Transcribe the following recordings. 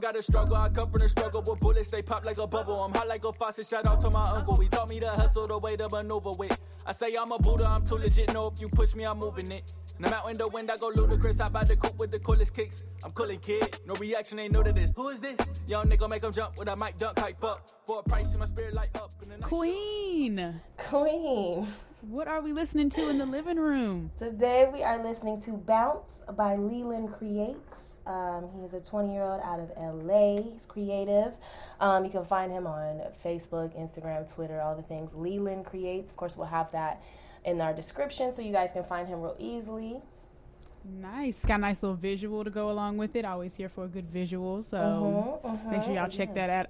don't gotta struggle. I come from the struggle, but bullets they pop like a bubble. I'm hot like a faucet. Shout out to my uncle. He taught me to hustle the way to maneuver with. I say I'm a Buddha, I'm too legit. No, if you push me, I'm moving it. And I'm out in the wind, I go ludicrous. Hop out the coupe with the coolest kicks. I'm coolin' kid. No reaction, ain't no to this. Who is this? Young nigga make him jump with a mic dunk hype up. For a price, in my spirit light up. Queen. What are we listening to in the living room? Today we are listening to Bounce by Leland Creates. He is a 20-year-old out of LA. He's creative. You can find him on Facebook, Instagram, Twitter, all the things. Leland Creates. Of course, we'll have that in our description so you guys can find him real easily. Nice. Got a nice little visual to go along with it. Always here for a good visual. So make sure y'all check that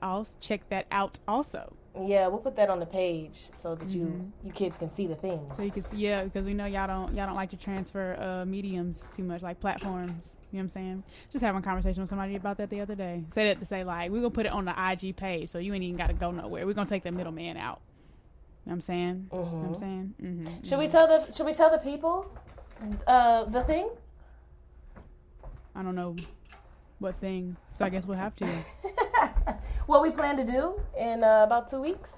out also. Yeah, we'll put that on the page so that you kids can see the things. So you can because we know y'all don't like to transfer mediums too much, like platforms. You know what I'm saying? Just having a conversation with somebody about that the other day. Say that to say, like, we're going to put it on the IG page, so you ain't even got to go nowhere. We're going to take the middleman out. You know what I'm saying? You know what I'm saying? Should we tell the people the thing? I don't know what thing, so I guess we'll have to. What we plan to do in about 2 weeks?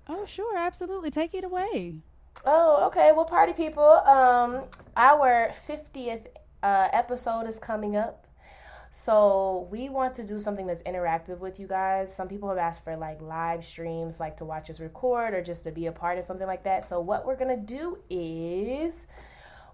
Oh, sure, absolutely. Take it away. Oh, okay. Well, party people, our 50th episode is coming up. So we want to do something that's interactive with you guys. Some people have asked for like live streams, like to watch us record or just to be a part of something like that. So what we're going to do is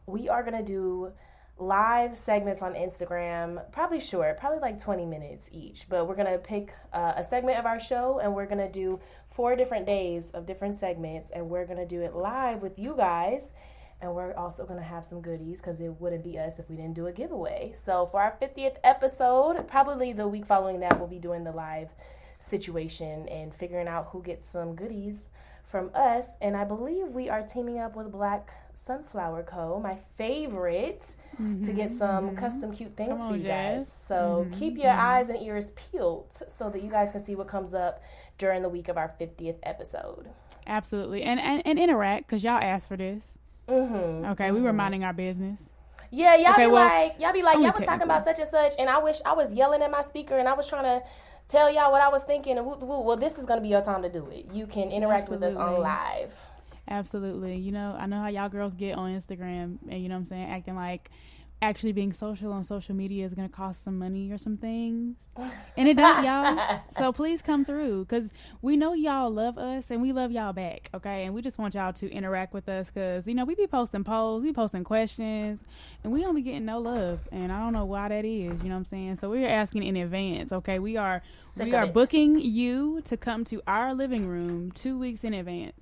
we are going to do live segments on Instagram, probably short, probably like 20 minutes each. But we're going to pick a segment of our show and we're going to do 4 different days of different segments. And we're going to do it live with you guys. And we're also going to have some goodies because it wouldn't be us if we didn't do a giveaway. So for our 50th episode, probably the week following that, we'll be doing the live situation and figuring out who gets some goodies from us. And I believe we are teaming up with Black Sunflower Co., my favorite, to get some custom cute things for you guys. So keep your eyes and ears peeled so that you guys can see what comes up during the week of our 50th episode. Absolutely. And interact because y'all asked for this. Okay, we were minding our business. Yeah, y'all be like, y'all was talking about such and such, and I wish I was yelling at my speaker, and I was trying to tell y'all what I was thinking, and well, this is going to be your time to do it. You can interact with us on live. Absolutely. You know, I know how y'all girls get on Instagram, and you know what I'm saying, acting like actually being social on social media is going to cost some money or some things. And it don't, y'all. So please come through because we know y'all love us and we love y'all back, okay? And we just want y'all to interact with us because, you know, we be posting polls, we posting questions, and we don't be getting no love. And I don't know why that is, you know what I'm saying? So we're asking in advance, okay? We are booking you to come to our living room 2 weeks in advance.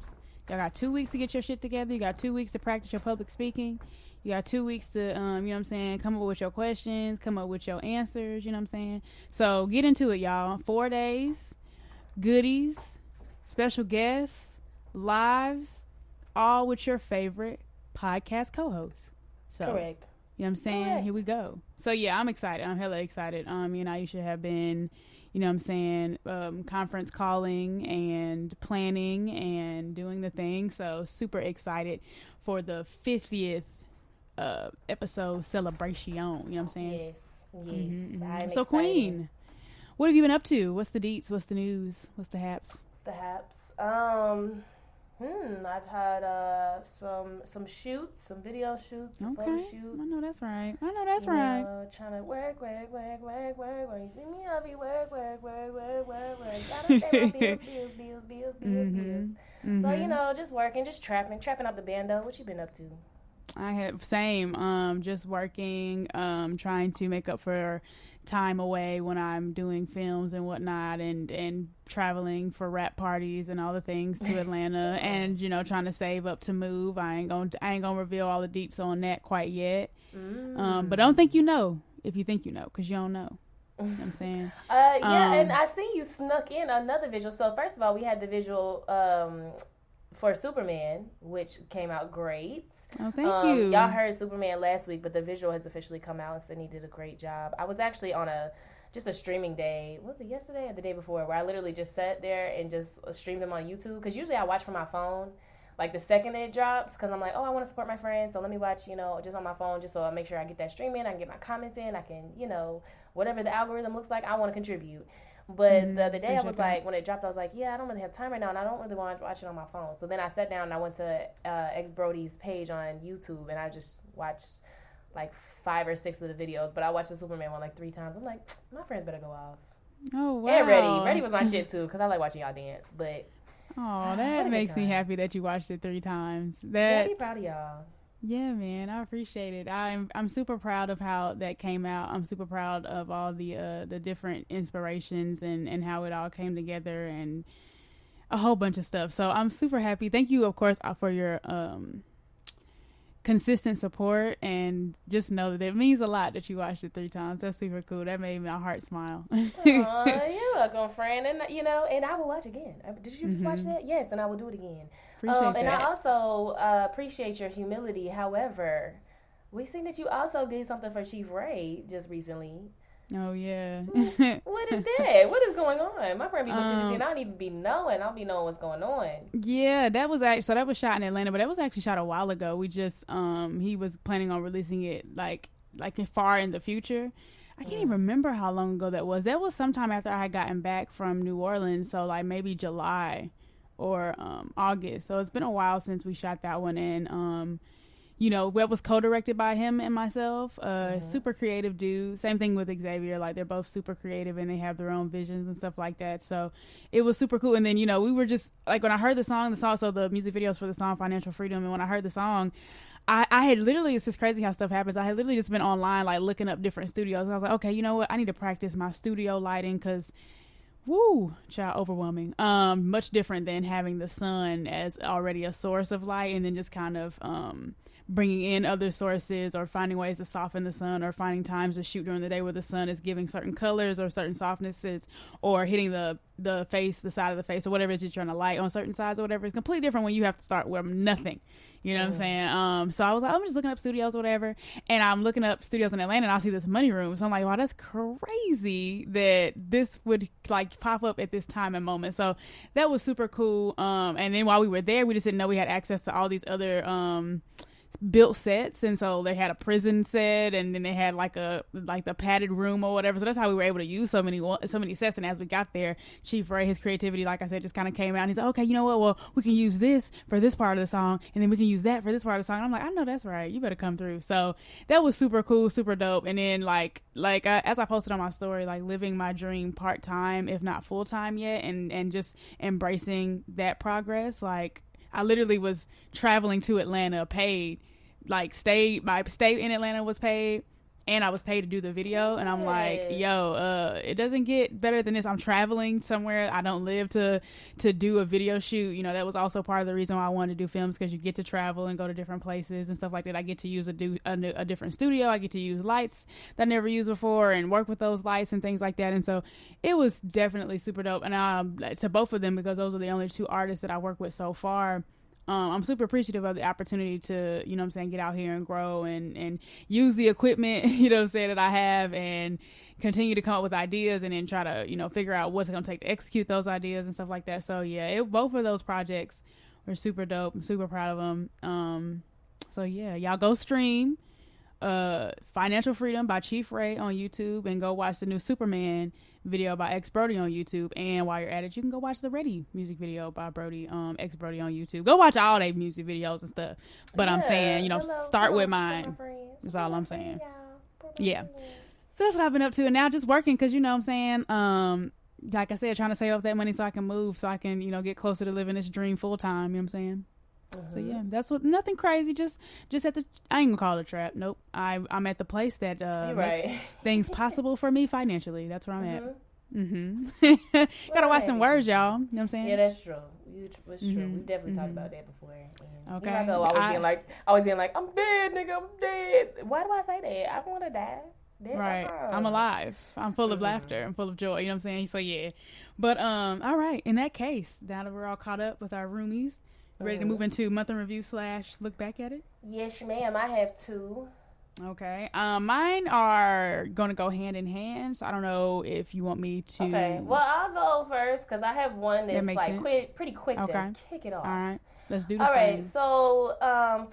Y'all got 2 weeks to get your shit together. You got 2 weeks to practice your public speaking. You got 2 weeks to, you know what I'm saying, come up with your questions, come up with your answers, you know what I'm saying? So get into it, y'all. 4 days, goodies, special guests, lives, all with your favorite podcast co-hosts. So, correct. You know what I'm saying? Correct. Here we go. So, yeah, I'm excited. I'm hella excited. You know, you should have been, you know what I'm saying, conference calling and planning and doing the thing. So, super excited for the 50th episode celebration, you know what I'm saying? Yes. I'm so excited. Queen, what have you been up to? What's the deets? What's the news? What's the haps? I've had some shoots, some video shoots, some photo shoots. I know that's right. Trying to work. When you see me, I'll be work. Gotta pay my bills. So, you know, just working, just trapping out the bando. What you been up to? I have just working, trying to make up for time away when I'm doing films and whatnot, and traveling for rap parties and all the things to Atlanta, and you know, trying to save up to move. I ain't gonna reveal all the deets on that quite yet. But don't think you know if you think you know, because you don't know. You know what I'm saying? And I see you snuck in another visual. So first of all, we had the visual for Superman, which came out great. Oh, thank you. Y'all heard Superman last week, but the visual has officially come out, and Sydney did a great job. I was actually on a streaming day. Was it yesterday or the day before? Where I literally just sat there and just streamed them on YouTube. Because usually I watch from my phone. like the second it drops, because I'm like, oh, I want to support my friends, so let me watch, just on my phone, just so I make sure I get that stream in, I can get my comments in, I can, whatever the algorithm looks like, I want to contribute. But the other day, I was like, when it dropped, I was like, yeah, I don't really have time right now, and I don't really want to watch it on my phone. So then I sat down and I went to X Brody's page on YouTube, and I just watched like 5 or 6 of the videos. But I watched the Superman one like 3 times. I'm like, my friends better go off. Oh, wow. And Reddy was my shit too, because I like watching y'all dance. But oh, that makes me happy that you watched it 3 times. Yeah, be proud of y'all. Yeah, man, I appreciate it. I'm super proud of how that came out. I'm super proud of all the different inspirations and how it all came together and a whole bunch of stuff. So I'm super happy. Thank you, of course, for your consistent support, and just know that it means a lot that you watched it 3 times. That's super cool. That made my heart smile. You're welcome, friend. And and I will watch again. Did you watch that? Yes, and I will do it again. Appreciate and that. I also appreciate your humility. However, we seen that you also did something for Chief Ray just recently. Oh, yeah. What is that? What is going on? My friend be looking at this and I don't even be knowing. I'll be knowing what's going on. Yeah, that was shot in Atlanta, but that was actually shot a while ago. We just, he was planning on releasing it like far in the future. I can't even remember how long ago that was. That was sometime after I had gotten back from New Orleans, so like maybe July or August. So it's been a while since we shot that one, and that was co-directed by him and myself. Super creative dude. Same thing with Xavier. Like, they're both super creative and they have their own visions and stuff like that. So it was super cool. And then, we were just like, when I heard the song, so the music videos for the song Financial Freedom. And when I heard the song, I had literally, it's just crazy how stuff happens. I had literally just been online, like looking up different studios. And I was like, okay, you know what? I need to practice my studio lighting, because child, overwhelming. Much different than having the sun as already a source of light, and then just kind of bringing in other sources, or finding ways to soften the sun, or finding times to shoot during the day where the sun is giving certain colors or certain softnesses, or hitting the side of the face, or whatever it is you're trying to light on certain sides or whatever. It's completely different when you have to start with nothing. You know what I'm saying? So I was like, I'm just looking up studios or whatever, and I'm looking up studios in Atlanta, and I see this Money Room. So I'm like, wow, that's crazy that this would like pop up at this time and moment. So that was super cool. And then while we were there, we just didn't know we had access to all these other built sets, and so they had a prison set, and then they had like the padded room or whatever. So that's how we were able to use so many sets. And as we got there, Chief Ray, his creativity, like I said, just kind of came out, and he's like, okay, you know what, well, we can use this for this part of the song, and then we can use that for this part of the song. And I'm like, I know that's right, you better come through. So that was super cool, super dope. And then as I posted on my story, like living my dream part-time, if not full-time yet, and just embracing that progress. Like, I literally was traveling to Atlanta paid, like my stay in Atlanta was paid, and I was paid to do the video. And I'm like, it doesn't get better than this. I'm traveling somewhere I don't live to do a video shoot. That was also part of the reason why I wanted to do films, because you get to travel and go to different places and stuff like that. I get to use a different studio. I get to use lights that I never used before and work with those lights and things like that. And so it was definitely super dope. And to both of them, because those are the only 2 artists that I work with so far, I'm super appreciative of the opportunity to, get out here and grow and use the equipment, that I have, and continue to come up with ideas, and then try to, figure out what's going to take to execute those ideas and stuff like that. So yeah, both of those projects were super dope. I'm super proud of them. So yeah, y'all go stream Financial Freedom by Chief Ray on YouTube, and go watch the new Superman video by X Brody on YouTube. And while you're at it, you can go watch the Ready music video by Brody, X Brody on YouTube. Go watch all their music videos and stuff. But I'm saying, start with mine. That's all I'm saying. Yeah. So that's what I've been up to, and now just working, because like I said, trying to save up that money so I can move, so I can get closer to living this dream full time. You know what I'm saying? So yeah, that's nothing crazy. Just at the, I ain't gonna call it a trap. Nope. I'm at the place that makes things possible for me financially. That's where I'm at. Gotta watch some words, y'all. You know what I'm saying? Yeah, that's true. It's true. We definitely talked about that before. Okay. Here I go. Always being like, I'm dead, nigga. I'm dead. Why do I say that? I want to die. Dead. Right. I'm alive. I'm full of laughter. I'm full of joy. You know what I'm saying? So yeah. But all right. In that case, now that we're all caught up with our roomies, ready to move into month in review / look back at it? Yes, ma'am. I have 2. Okay. Mine are going to go hand in hand, so I don't know if you want me to. Okay. Well, I'll go first because I have one that's like pretty quick to kick it off. All right. Let's do this. All right. So,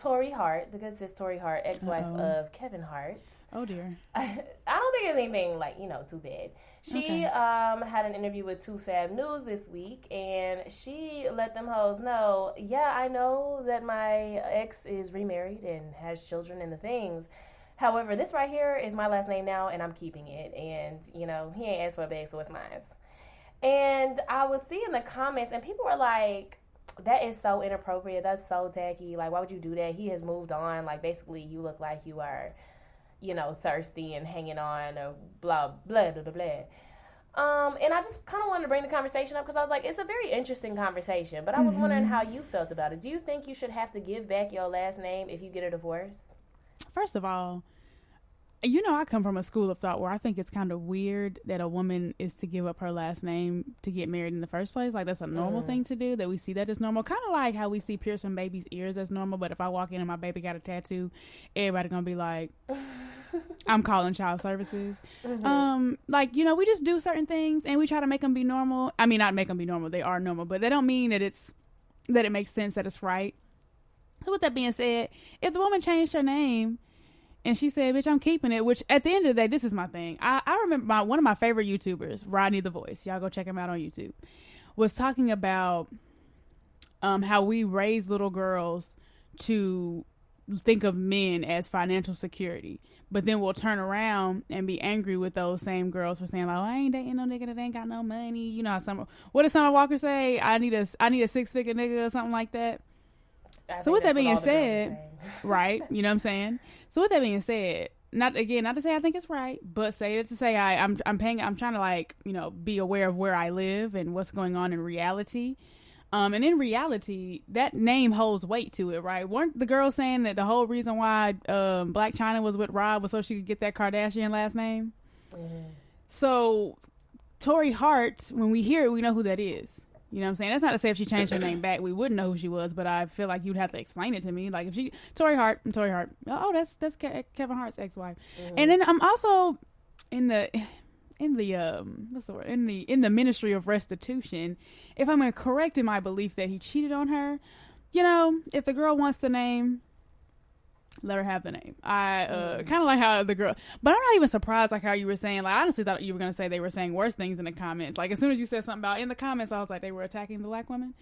Torrie Hart, the good sis Torrie Hart, ex-wife of Kevin Hart. Oh dear. I don't think it's anything like, too bad. She had an interview with Too Fab News this week, and she let them hoes know, yeah, I know that my ex is remarried and has children and the things. However, this right here is my last name now, and I'm keeping it. And, he ain't asked for a bag, so it's mine. And I was seeing the comments, and people were like, that is so inappropriate. That's so tacky. Like, why would you do that? He has moved on. Like, basically, you look like you are, thirsty and hanging on or blah, blah, blah, blah, blah. And I just kind of wanted to bring the conversation up because I was like, it's a very interesting conversation. But I was wondering how you felt about it. Do you think you should have to give back your last name if you get a divorce? First of all, I come from a school of thought where I think it's kind of weird that a woman is to give up her last name to get married in the first place. Like, that's a normal thing to do, that we see that as normal. Kind of like how we see piercing babies' ears as normal, but if I walk in and my baby got a tattoo, everybody gonna be like, I'm calling child services. We just do certain things and we try to make them be normal. I mean, not make them be normal. They are normal, but they don't mean that it makes sense, that it's right. So with that being said, if the woman changed her name and she said, bitch, I'm keeping it, which at the end of the day, this is my thing. I remember one of my favorite YouTubers, Rodney the Voice, y'all go check him out on YouTube, was talking about how we raise little girls to think of men as financial security, but then we'll turn around and be angry with those same girls for saying, like, I ain't dating no nigga that ain't got no money. You know, what did Summer Walker say? I need a 6-figure nigga or something like that. So with that being said, right, you know what I'm saying? So with that being said, not to say I think it's right, but to say I'm trying to be aware of where I live and what's going on in reality. And in reality, that name holds weight to it, right? Weren't the girls saying that the whole reason why Black China was with Rob was so she could get that Kardashian last name? Mm-hmm. So Torrie Hart, when we hear it, we know who that is. You know what I'm saying? That's not to say if she changed her name back, we wouldn't know who she was, but I feel like you'd have to explain it to me. Like, if Torrie Hart. Oh, that's Kevin Hart's ex-wife. Mm-hmm. And then I'm also in the what's the word? In the ministry of restitution. If I'm correct in my belief that he cheated on her, if the girl wants the name, let her have the name. I kind of like how the girl, but I'm not even surprised, like how you were saying, like, I honestly thought you were going to say they were saying worse things in the comments. Like, as soon as you said something about in the comments, I was like, they were attacking the black women.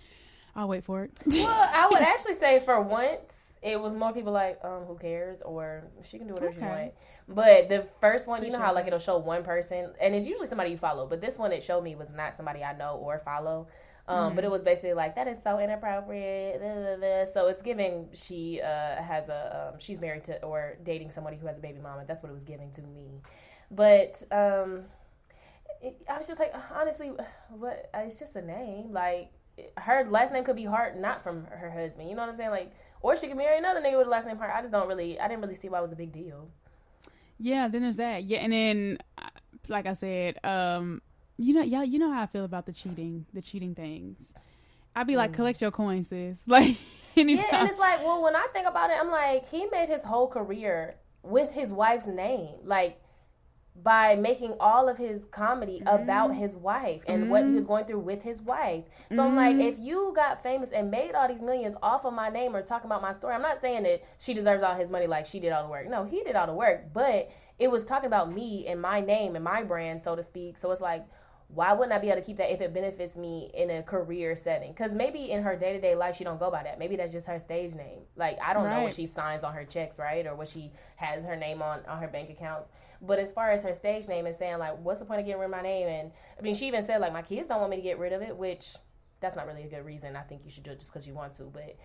I'll wait for it. Well, I would actually say for once, it was more people like, who cares? Or she can do whatever she wants. But the first one, how like it'll show one person, and it's usually somebody you follow, but this one it showed me was not somebody I know or follow. But it was basically like, that is so inappropriate. Blah, blah, blah. So it's giving she has she's married to or dating somebody who has a baby mama. That's what it was giving to me. But I was just like, honestly, what? It's just a name. Like, her last name could be Hart, not from her husband. You know what I'm saying? Like, or she could marry another nigga with a last name Hart. I didn't really see why it was a big deal. Yeah, then there's that. Yeah, and then, like I said, you know how I feel about the cheating things. I'd be like, collect your coins, sis. Like, anytime. Yeah, and it's like, well, when I think about it, I'm like, he made his whole career with his wife's name. Like, by making all of his comedy about his wife and what he was going through with his wife. So I'm like, if you got famous and made all these millions off of my name or talking about my story, I'm not saying that she deserves all his money like she did all the work. No, he did all the work, but it was talking about me and my name and my brand, so to speak. So it's like, why wouldn't I be able to keep that if it benefits me in a career setting? Because maybe in her day-to-day life, she don't go by that. Maybe that's just her stage name. Like, I don't know what she signs on her checks, right? Or what she has her name on her bank accounts. But as far as her stage name and saying, like, what's the point of getting rid of my name? And, I mean, she even said, like, my kids don't want me to get rid of it, which that's not really a good reason. I think you should do it just because you want to. But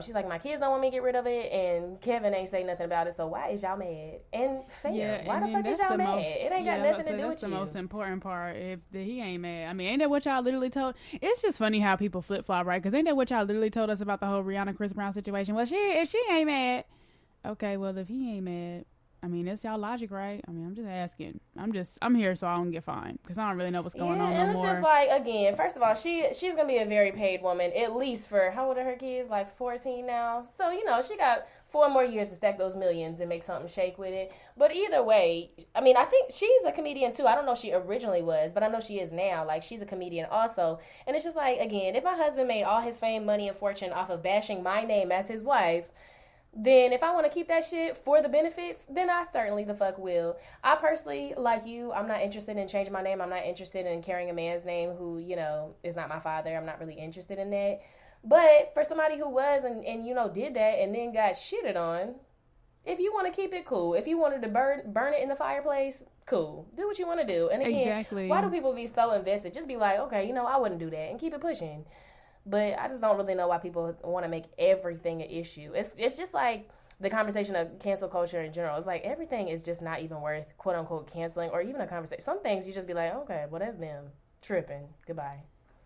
she's like, my kids don't want me to get rid of it, and Kevin ain't say nothing about it, so why is y'all mad? And fair, why the fuck is y'all mad? It ain't got nothing to do with you. That's the most important part, if he ain't mad. I mean, ain't that what y'all literally told? It's just funny how people flip-flop, right? Because ain't that what y'all literally told us about the whole Rihanna-Chris Brown situation? Well, if she ain't mad, okay, well, if he ain't mad, I mean, that's y'all logic, right? I mean, I'm just asking. I'm here so I don't get fined because I don't really know what's going on no and it's more. just like, again, first of all, she's gonna be a very paid woman, at least for, how old are her kids? Like 14 now. So, you know, she got 4 more years to stack those millions and make something shake with it. But either way, I mean, I think she's a comedian too. I don't know if she originally was, but I know she is now. Like, she's a comedian also. And it's just like, again, if my husband made all his fame, money, and fortune off of bashing my name as his wife, then if I want to keep that shit for the benefits, then I certainly the fuck will. I personally, like you, I'm not interested in changing my name. I'm not interested in carrying a man's name who, you know, is not my father. I'm not really interested in that. But for somebody who was and you know, did that and then got shitted on, if you want to keep it, cool. If you wanted to burn it in the fireplace, cool. Do what you want to do. And again, exactly. Why do people be so invested? Just be like, okay, you know, I wouldn't do that, and keep it pushing. But I just don't really know why people want to make everything an issue. It's just like the conversation of cancel culture in general. It's like everything is just not even worth, quote unquote, canceling or even a conversation. Some things you just be like, okay, well, that's them tripping. Goodbye.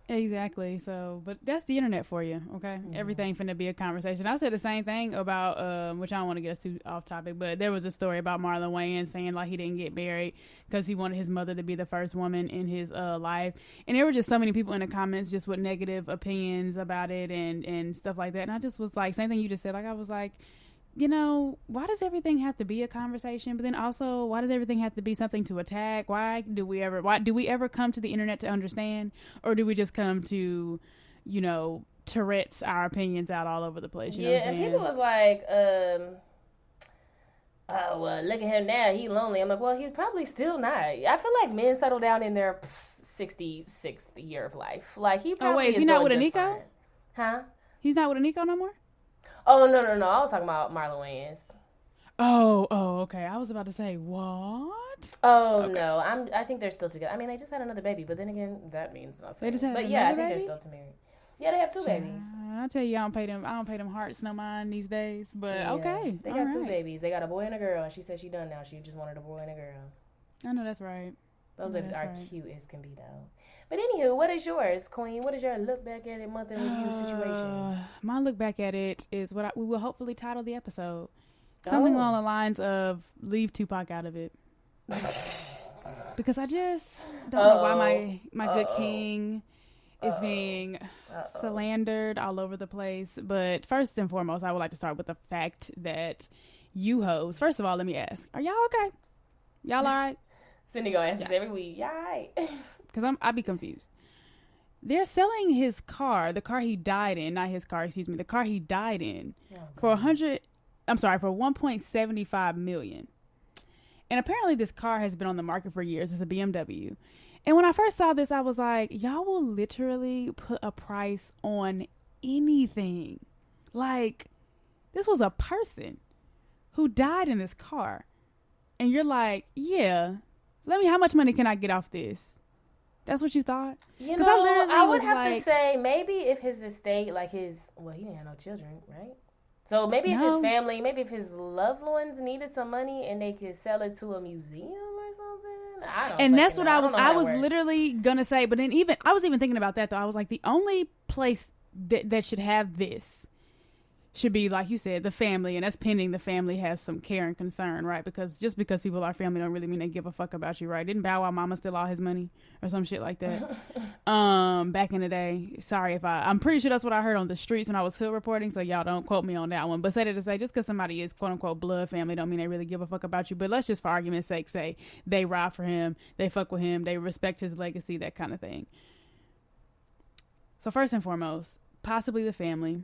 Exactly. So, but that's the internet for you, okay? Mm-hmm. Everything finna be a conversation. I said the same thing about, which I don't want to get us too off topic, but there was a story about Marlon Wayans saying like he didn't get married because he wanted his mother to be the first woman in his life. And there were just so many people in the comments just with negative opinions about it and stuff like that. And I just was like, same thing you just said. Like, I was like, you know, why does everything have to be a conversation? But then also, why does everything have to be something to attack? Why do we ever come to the internet to understand? Or do we just come to, you know, Tourette's our opinions out all over the place? You know what I'm and saying? people was like, oh, well, look at him now. He lonely. I'm like, well, he's probably still not. I feel like men settle down in their 66th year of life. Like, he probably is he not with a Nico? Fine. Huh? He's not with a Nico no more? Oh, no. I was talking about Marlon Wayans. Oh, okay. I was about to say, what? Oh, okay. No. I think they're still together. I mean, they just had another baby, but then again, that means nothing. They just had But another yeah, I baby? think they're still married. Yeah, they have 2 babies. I tell you, I don't pay them hearts no mind these days. But yeah, okay. They got 2 babies. They got a boy and a girl, and she said she done now. She just wanted a boy and a girl. I know that's right. Those babies are cute as can be, though. But anywho, what is yours, Queen? What is your look back at it month in review situation? My look back at it is what we will hopefully title the episode. Something along the lines of leave Tupac out of it. Because I just don't know why my good king is being slandered all over the place. But first and foremost, I would like to start with the fact that you hoes, first of all, let me ask, are y'all okay? Y'all all right? Cindy gonna ask us every week. Yeah, all right. Because I'd be confused. They're selling his car, the car he died in, not his car, excuse me, the car he died in, for $1.75 million. And apparently this car has been on the market for years. It's a BMW. And when I first saw this, I was like, y'all will literally put a price on anything. Like, this was a person who died in this car. And you're like, yeah, how much money can I get off this? That's what you thought? You know, I would have to say maybe if his estate, like he didn't have no children, right? So maybe if his family, maybe if his loved ones needed some money and they could sell it to a museum or something. I don't know. And that's what I was literally going to say. But then I was even thinking about that, though. I was like, the only place that should have this should be, like you said, the family, and that's pending the family has some care and concern, right? Because just because people are family don't really mean they give a fuck about you, right? Didn't Bow Wow Mama steal all his money or some shit like that? Back in the day. Sorry if I'm pretty sure that's what I heard on the streets when I was hood reporting, so y'all don't quote me on that one. But say that to say, just because somebody is quote unquote blood family don't mean they really give a fuck about you. But let's just for argument's sake say they ride for him, they fuck with him, they respect his legacy, that kind of thing. So first and foremost, possibly the family.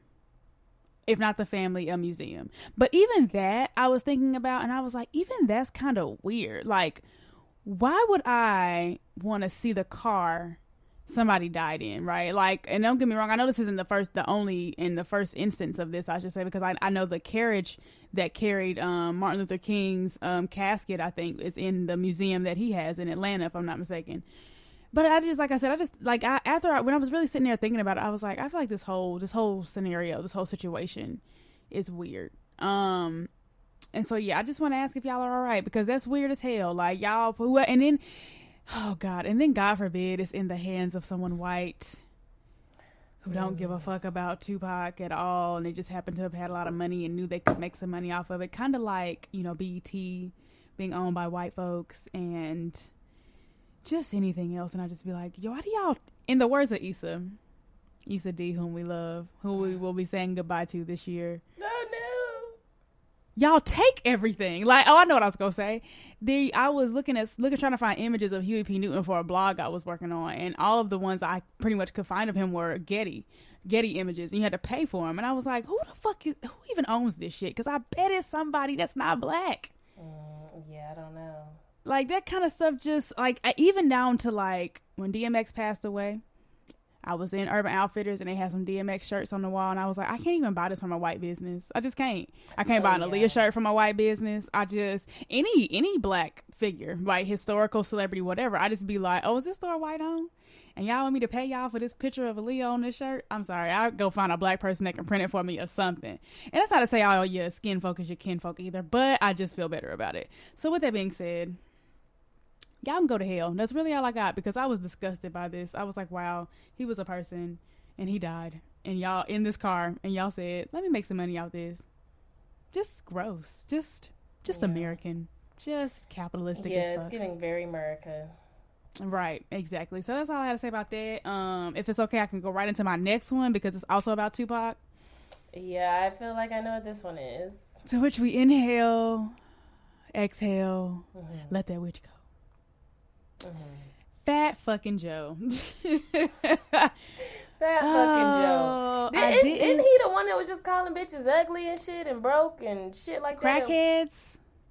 If not the family, a museum. But even that, I was thinking about, and I was like, even that's kind of weird. Like, why would I want to see the car somebody died in, right? Like, and don't get me wrong, I know this isn't in the first instance of this, I should say, because I know the carriage that carried Martin Luther King's casket, I think, is in the museum that he has in Atlanta, if I'm not mistaken. But when I was really sitting there thinking about it, I was like, I feel like this whole scenario, this whole situation is weird. And so, yeah, I just want to ask if y'all are all right, because that's weird as hell. Like, y'all, and then, oh God, and then God forbid it's in the hands of someone white who don't give a fuck about Tupac at all. And they just happen to have had a lot of money and knew they could make some money off of it. Kind of like, BET being owned by white folks and just anything else. And I just be like, yo, why do y'all, in the words of Issa D, whom we love, who we will be saying goodbye to this year. Oh no. Y'all take everything. Like, oh, I know what I was gonna say. I was looking trying to find images of Huey P. Newton for a blog I was working on, and all of the ones I pretty much could find of him were Getty images, and you had to pay for them. And I was like, who even owns this shit? Because I bet it's somebody that's not black. Yeah, I don't know. Like, that kind of stuff, just like, even down to like when DMX passed away, I was in Urban Outfitters and they had some DMX shirts on the wall, and I was like, I can't even buy this from a white business. I just can't. I can't buy an Aaliyah shirt from a white business. I just, any black figure, like historical celebrity, whatever, I just be like, oh, is this store white owned? And y'all want me to pay y'all for this picture of Aaliyah on this shirt? I'm sorry. I'll go find a black person that can print it for me or something. And that's not to say, oh, your skin folk is your kinfolk either, but I just feel better about it. So with that being said, y'all can go to hell. That's really all I got, because I was disgusted by this. I was like, wow, he was a person and he died. And y'all in this car, and y'all said, let me make some money out this. Just gross. Just American. Just capitalistic as fuck. Yeah, it's getting very America. Right, exactly. So that's all I had to say about that. If it's okay, I can go right into my next one, because it's also about Tupac. Yeah, I feel like I know what this one is. To which we inhale, exhale, let that witch go. Fat fucking Joe. Fat fucking Joe. Isn't he the one that was just calling bitches ugly and shit and broke and shit like that? Crackheads.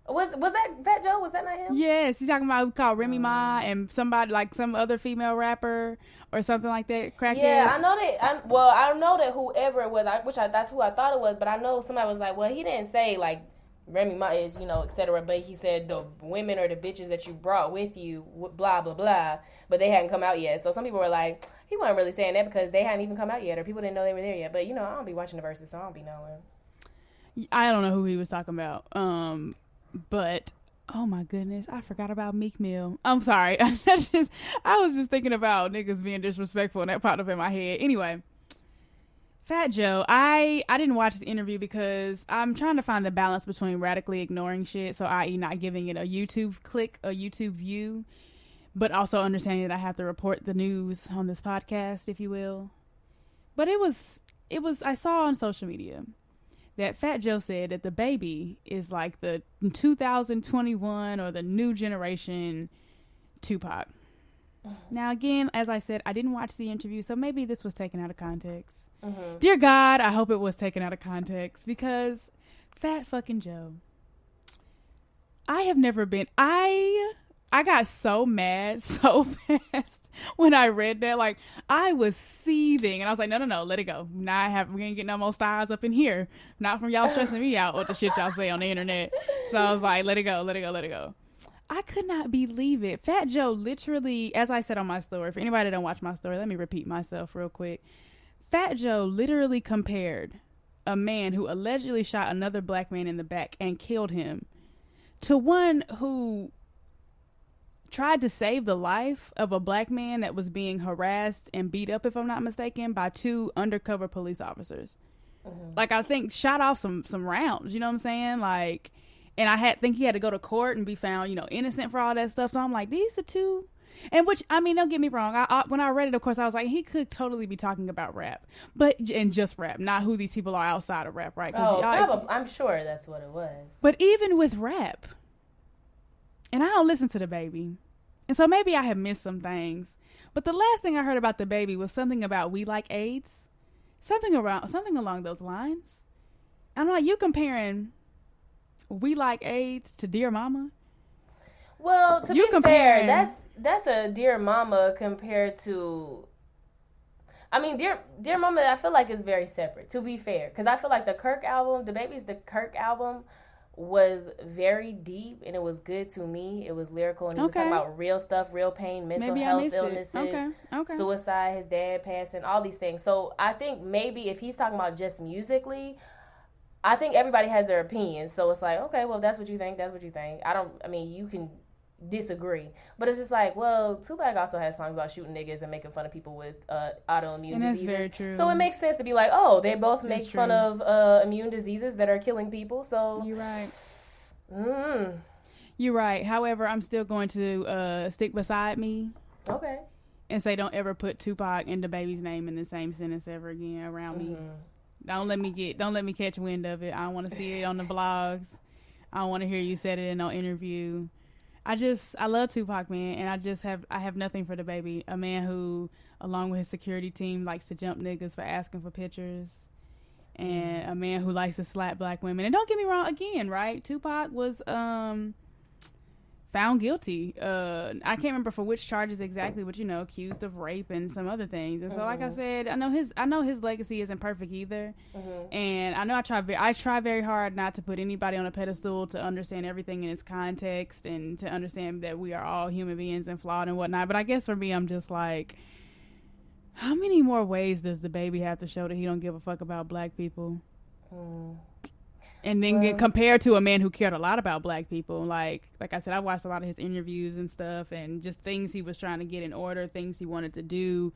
Was that Fat Joe? Was that not him? Yes, he's talking about, we call Remy Ma and somebody, like some other female rapper or something like that. Crackheads. Yeah, I know that. I know that whoever it was, that's who I thought it was. But I know somebody was like, well, he didn't say like Remy Ma is, etc. But he said the women or the bitches that you brought with you, blah blah blah. But they hadn't come out yet. So some people were like, he wasn't really saying that because they hadn't even come out yet, or people didn't know they were there yet. But I don't be watching the verses, so I don't be knowing. I don't know who he was talking about. But oh my goodness, I forgot about Meek Mill. I'm sorry. I was just thinking about niggas being disrespectful, and that popped up in my head. Anyway, Fat Joe, I didn't watch this interview because I'm trying to find the balance between radically ignoring shit, so i.e. not giving it a YouTube click, a YouTube view, but also understanding that I have to report the news on this podcast, if you will. But it was I saw on social media that Fat Joe said that DaBaby is like the 2021 or the new generation Tupac. Now, again, as I said, I didn't watch the interview, so maybe this was taken out of context. Dear God, I hope it was taken out of context, because Fat fucking Joe. I have never been... I got so mad so fast when I read that. Like, I was seething, and I was like, no, let it go. We ain't getting no more styles up in here. Not from y'all stressing me out with the shit y'all say on the internet. So I was like, let it go. I could not believe it. Fat Joe literally, as I said on my story, for anybody that don't watch my story, let me repeat myself real quick. Fat Joe literally compared a man who allegedly shot another black man in the back and killed him to one who tried to save the life of a black man that was being harassed and beat up, if I'm not mistaken, by two undercover police officers. Like, I think shot off some rounds, you know what I'm saying? Like, and think he had to go to court and be found, innocent for all that stuff. So I'm like, these are two. And which, I mean, don't get me wrong. When I read it, of course, I was like, he could totally be talking about rap, and just rap, not who these people are outside of rap, right? I'm sure that's what it was. But even with rap, and I don't listen to DaBaby, and so maybe I have missed some things. But the last thing I heard about DaBaby was something about we like AIDS, something along those lines. I'm like, you comparing we like AIDS to Dear Mama? Well, to be fair, that's a Dear Mama compared to... I mean, Dear Mama, I feel like is very separate, to be fair. Because I feel like the Kirk album, the Kirk album, was very deep, and it was good to me. It was lyrical, and he was talking about real stuff, real pain, mental health illnesses, suicide, his dad passing, all these things. So I think maybe if he's talking about just musically, I think everybody has their opinions. So it's like, okay, well, that's what you think, you can disagree, but it's just like, well, Tupac also has songs about shooting niggas and making fun of people with autoimmune diseases. Very true. So it makes sense to be like, oh, they both make fun of immune diseases that are killing people. So you're right. You're right. However, I'm still going to stick beside me. Okay. And say don't ever put Tupac and DaBaby's name in the same sentence ever again around me. Don't let me catch wind of it. I don't want to see it on the blogs. I don't want to hear you said it in no interview. I love Tupac, man, and I have nothing for DaBaby, a man who, along with his security team, likes to jump niggas for asking for pictures, and a man who likes to slap black women. And don't get me wrong, again, right? Tupac was found guilty. I can't remember for which charges exactly, but accused of rape and some other things. And so, like I said, I know his legacy isn't perfect either. And I know I try very hard not to put anybody on a pedestal, to understand everything in its context and to understand that we are all human beings and flawed and whatnot. But I guess for me, I'm just like, how many more ways does DaBaby have to show that he don't give a fuck about black people? And then get compared to a man who cared a lot about black people. Like I said, I watched a lot of his interviews and stuff, and just things he was trying to get in order, things he wanted to do.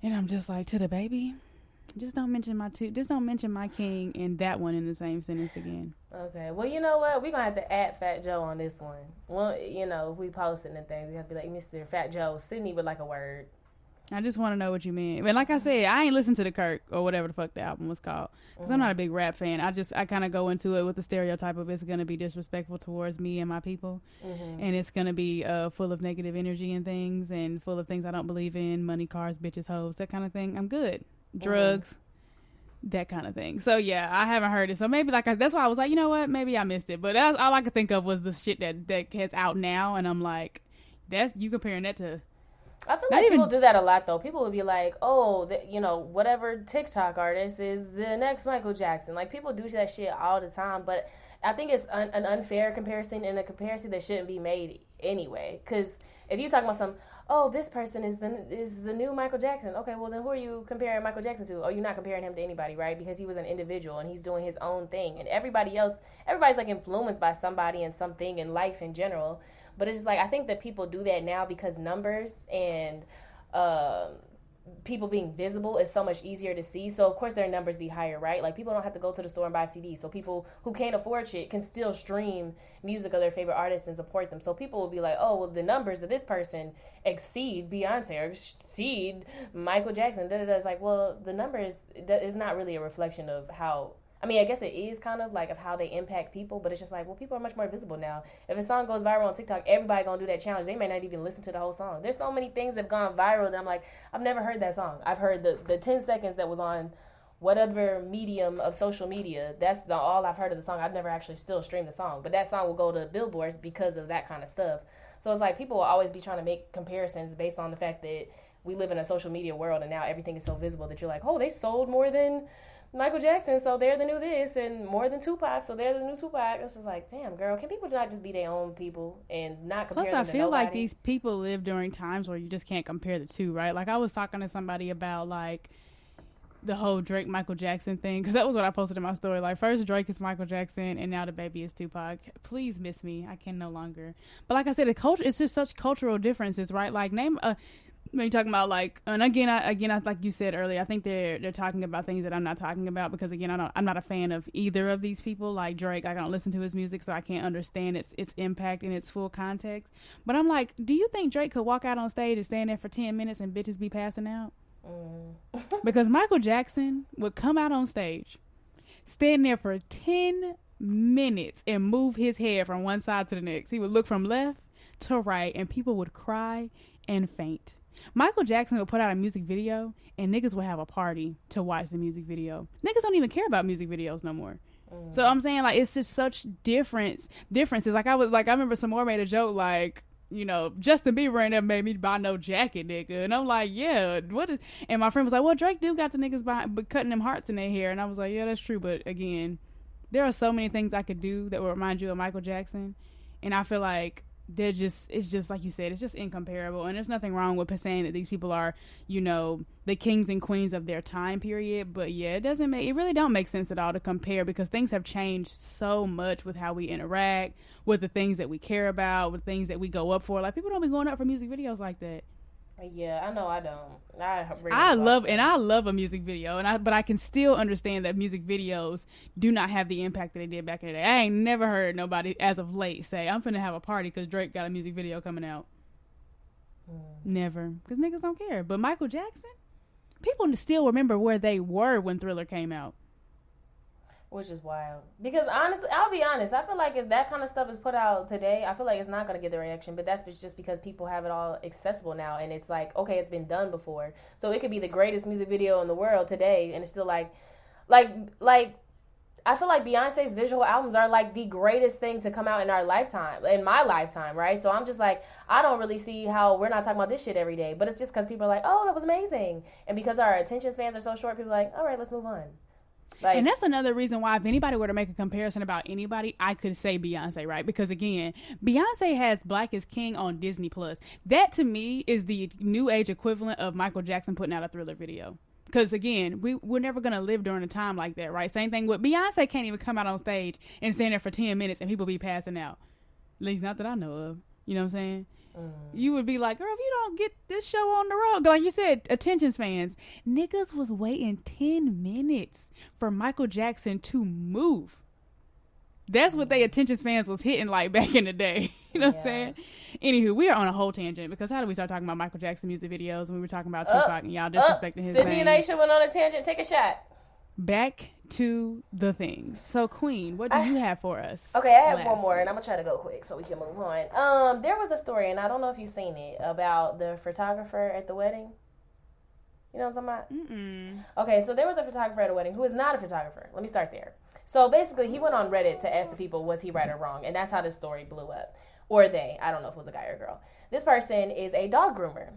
And I'm just like, to DaBaby, just don't mention my king and that one in the same sentence again. Okay. Well, you know what? We're going to have to add Fat Joe on this one. Well, if we posting and things, we have to be like, Mr. Fat Joe, Sydney with like a word. I just want to know what you mean. But like I said, I ain't listened to the Kirk or whatever the fuck the album was called, because I'm not a big rap fan. I kind of go into it with the stereotype of it's going to be disrespectful towards me and my people, and it's going to be full of negative energy and things, and full of things I don't believe in, money, cars, bitches, hoes, that kind of thing. I'm good. Drugs, that kind of thing. So yeah, I haven't heard it. So maybe that's why I was like, you know what? Maybe I missed it. But all I could think of was the shit that has out now, and I'm like, you comparing that to. I feel like people do that a lot, though. People would be like, oh, whatever TikTok artist is the next Michael Jackson. Like, people do that shit all the time. But I think it's an unfair comparison, and a comparison that shouldn't be made anyway. Because if you're talking about this person is the new Michael Jackson. Okay, well, then who are you comparing Michael Jackson to? Oh, you're not comparing him to anybody, right? Because he was an individual, and he's doing his own thing. And everybody's like influenced by somebody and something in life in general. But it's just like, I think that people do that now because numbers and people being visible is so much easier to see. So, of course, their numbers be higher, right? Like, people don't have to go to the store and buy CDs. So people who can't afford shit can still stream music of their favorite artists and support them. So people will be like, oh, well, the numbers of this person exceed Beyonce or exceed Michael Jackson. It's like, well, the numbers is not really a reflection of how... I mean, I guess it is kind of like of how they impact people, but it's just like, well, people are much more visible now. If a song goes viral on TikTok, everybody gonna do that challenge. They may not even listen to the whole song. There's so many things that have gone viral that I'm like, I've never heard that song. I've heard the 10 seconds that was on whatever medium of social media. That's all I've heard of the song. I've never actually still streamed the song, but that song will go to billboards because of that kind of stuff. So it's like, people will always be trying to make comparisons based on the fact that we live in a social media world, and now everything is so visible that you're like, oh, they sold more than Michael Jackson, so they're the new this, and more than Tupac, so they're the new Tupac. It's just like, damn, girl, can people not just be their own people and not compare them to nobody? Plus, I feel like these people live during times where you just can't compare the two, right? Like, I was talking to somebody about, like, the whole Drake Michael Jackson thing, because that was what I posted in my story. Like, first Drake is Michael Jackson, and now DaBaby is Tupac. Please miss me. I can no longer. But like I said, it's just such cultural differences, right? Like, name when you're talking about, like, and again, I like you said earlier, I think they're talking about things that I'm not talking about, because again, I'm not a fan of either of these people. Like Drake, I don't listen to his music, so I can't understand its impact in its full context. But I'm like, do you think Drake could walk out on stage and stand there for 10 minutes and bitches be passing out? Because Michael Jackson would come out on stage, stand there for 10 minutes and move his head from one side to the next. He would look from left to right, and people would cry and faint. Michael Jackson would put out a music video, and niggas would have a party to watch the music video. Niggas don't even care about music videos no more. So I'm saying, like, it's just such differences. Like, I remember Samore made a joke, like, Justin Bieber ain't never made me buy no jacket, nigga. And I'm like, yeah, what is... And my friend was like, well, Drake do got the niggas cutting them hearts in their hair. And I was like, yeah, that's true. But again, there are so many things I could do that would remind you of Michael Jackson. And I feel like it's just like you said, it's just incomparable. And there's nothing wrong with saying that these people are, the kings and queens of their time period. But yeah, it really don't make sense at all to compare, because things have changed so much with how we interact, with the things that we care about, with things that we go up for. Like, people don't be going up for music videos like that. Yeah, I know I don't. I love a music video, but I can still understand that music videos do not have the impact that they did back in the day. I ain't never heard nobody as of late say, I'm finna have a party because Drake got a music video coming out. Never. Because niggas don't care. But Michael Jackson, people still remember where they were when Thriller came out. Which is wild. Because honestly, I'll be honest, I feel like if that kind of stuff is put out today, I feel like it's not going to get the reaction. But that's just because people have it all accessible now. And it's like, okay, it's been done before. So it could be the greatest music video in the world today. And it's still like, I feel like Beyonce's visual albums are like the greatest thing to come out in our lifetime, in my lifetime, right? So I'm just like, I don't really see how we're not talking about this shit every day. But it's just because people are like, oh, that was amazing. And because our attention spans are so short, people are like, all right, let's move on. Like, and that's another reason why if anybody were to make a comparison about anybody, I could say Beyonce, right? Because again, Beyonce has Black is King on Disney Plus. That to me is the new age equivalent of Michael Jackson putting out a Thriller video. Because again, we're never going to live during a time like that, right? Same thing with Beyonce can't even come out on stage and stand there for 10 minutes and people be passing out. At least not that I know of. You know what I'm saying? You would be like, girl, if you don't get this show on the road, like you said, attention spans. Niggas was waiting 10 minutes for Michael Jackson to move. That's what they attention spans was hitting like back in the day. You know what I'm saying? Anywho, we are on a whole tangent because how did we start talking about Michael Jackson music videos when we were talking about Tupac and y'all disrespecting his Sydney name? Nation went on a tangent. Take a shot. Back to the things. So, Queen, what do you have for us? Okay, I have one more, and I'm going to try to go quick so we can move on. There was a story, and I don't know if you've seen it, about the photographer at the wedding. You know what I'm talking about? Mm-mm. Okay, so there was a photographer at a wedding who is not a photographer. Let me start there. So, basically, he went on Reddit to ask the people, was he right or wrong? And that's how this story blew up. Or they. I don't know if it was a guy or a girl. This person is a dog groomer.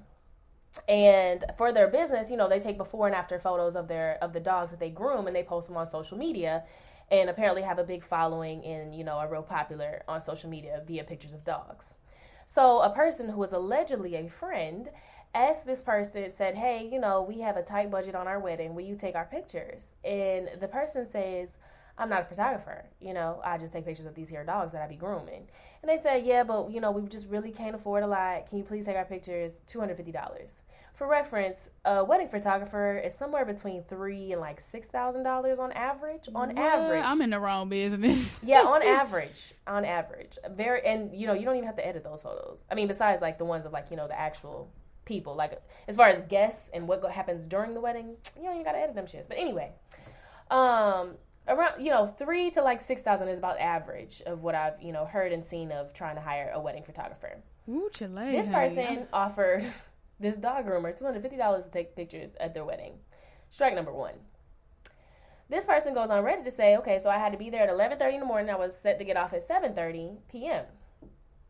And for their business, you know, they take before and after photos of the dogs that they groom and they post them on social media, and apparently have a big following and, you know, are real popular on social media via pictures of dogs. So a person who was allegedly a friend asked this person, said, hey, you know, we have a tight budget on our wedding. Will you take our pictures? And the person says, I'm not a photographer. You know, I just take pictures of these here dogs that I be grooming. And they said, yeah, but, you know, we just really can't afford a lot. Can you please take our pictures? $250. For reference, a wedding photographer is somewhere between $3,000 and like $6,000 on average. On average. I'm in the wrong business. Yeah, on average. And, you know, you don't even have to edit those photos. I mean, besides like the ones of like, you know, the actual people. Like, as far as guests and what happens during the wedding, you don't even got to edit them shits. But anyway, around, you know, $3,000 to like $6,000 is about average of what I've, you know, heard and seen of trying to hire a wedding photographer. Ooh, Chile, this person offered this dog groomer $250 to take pictures at their wedding. Strike number one. This person goes on Reddit to say, okay, so I had to be there at 11:30 in the morning. I was set to get off at 7:30 p.m.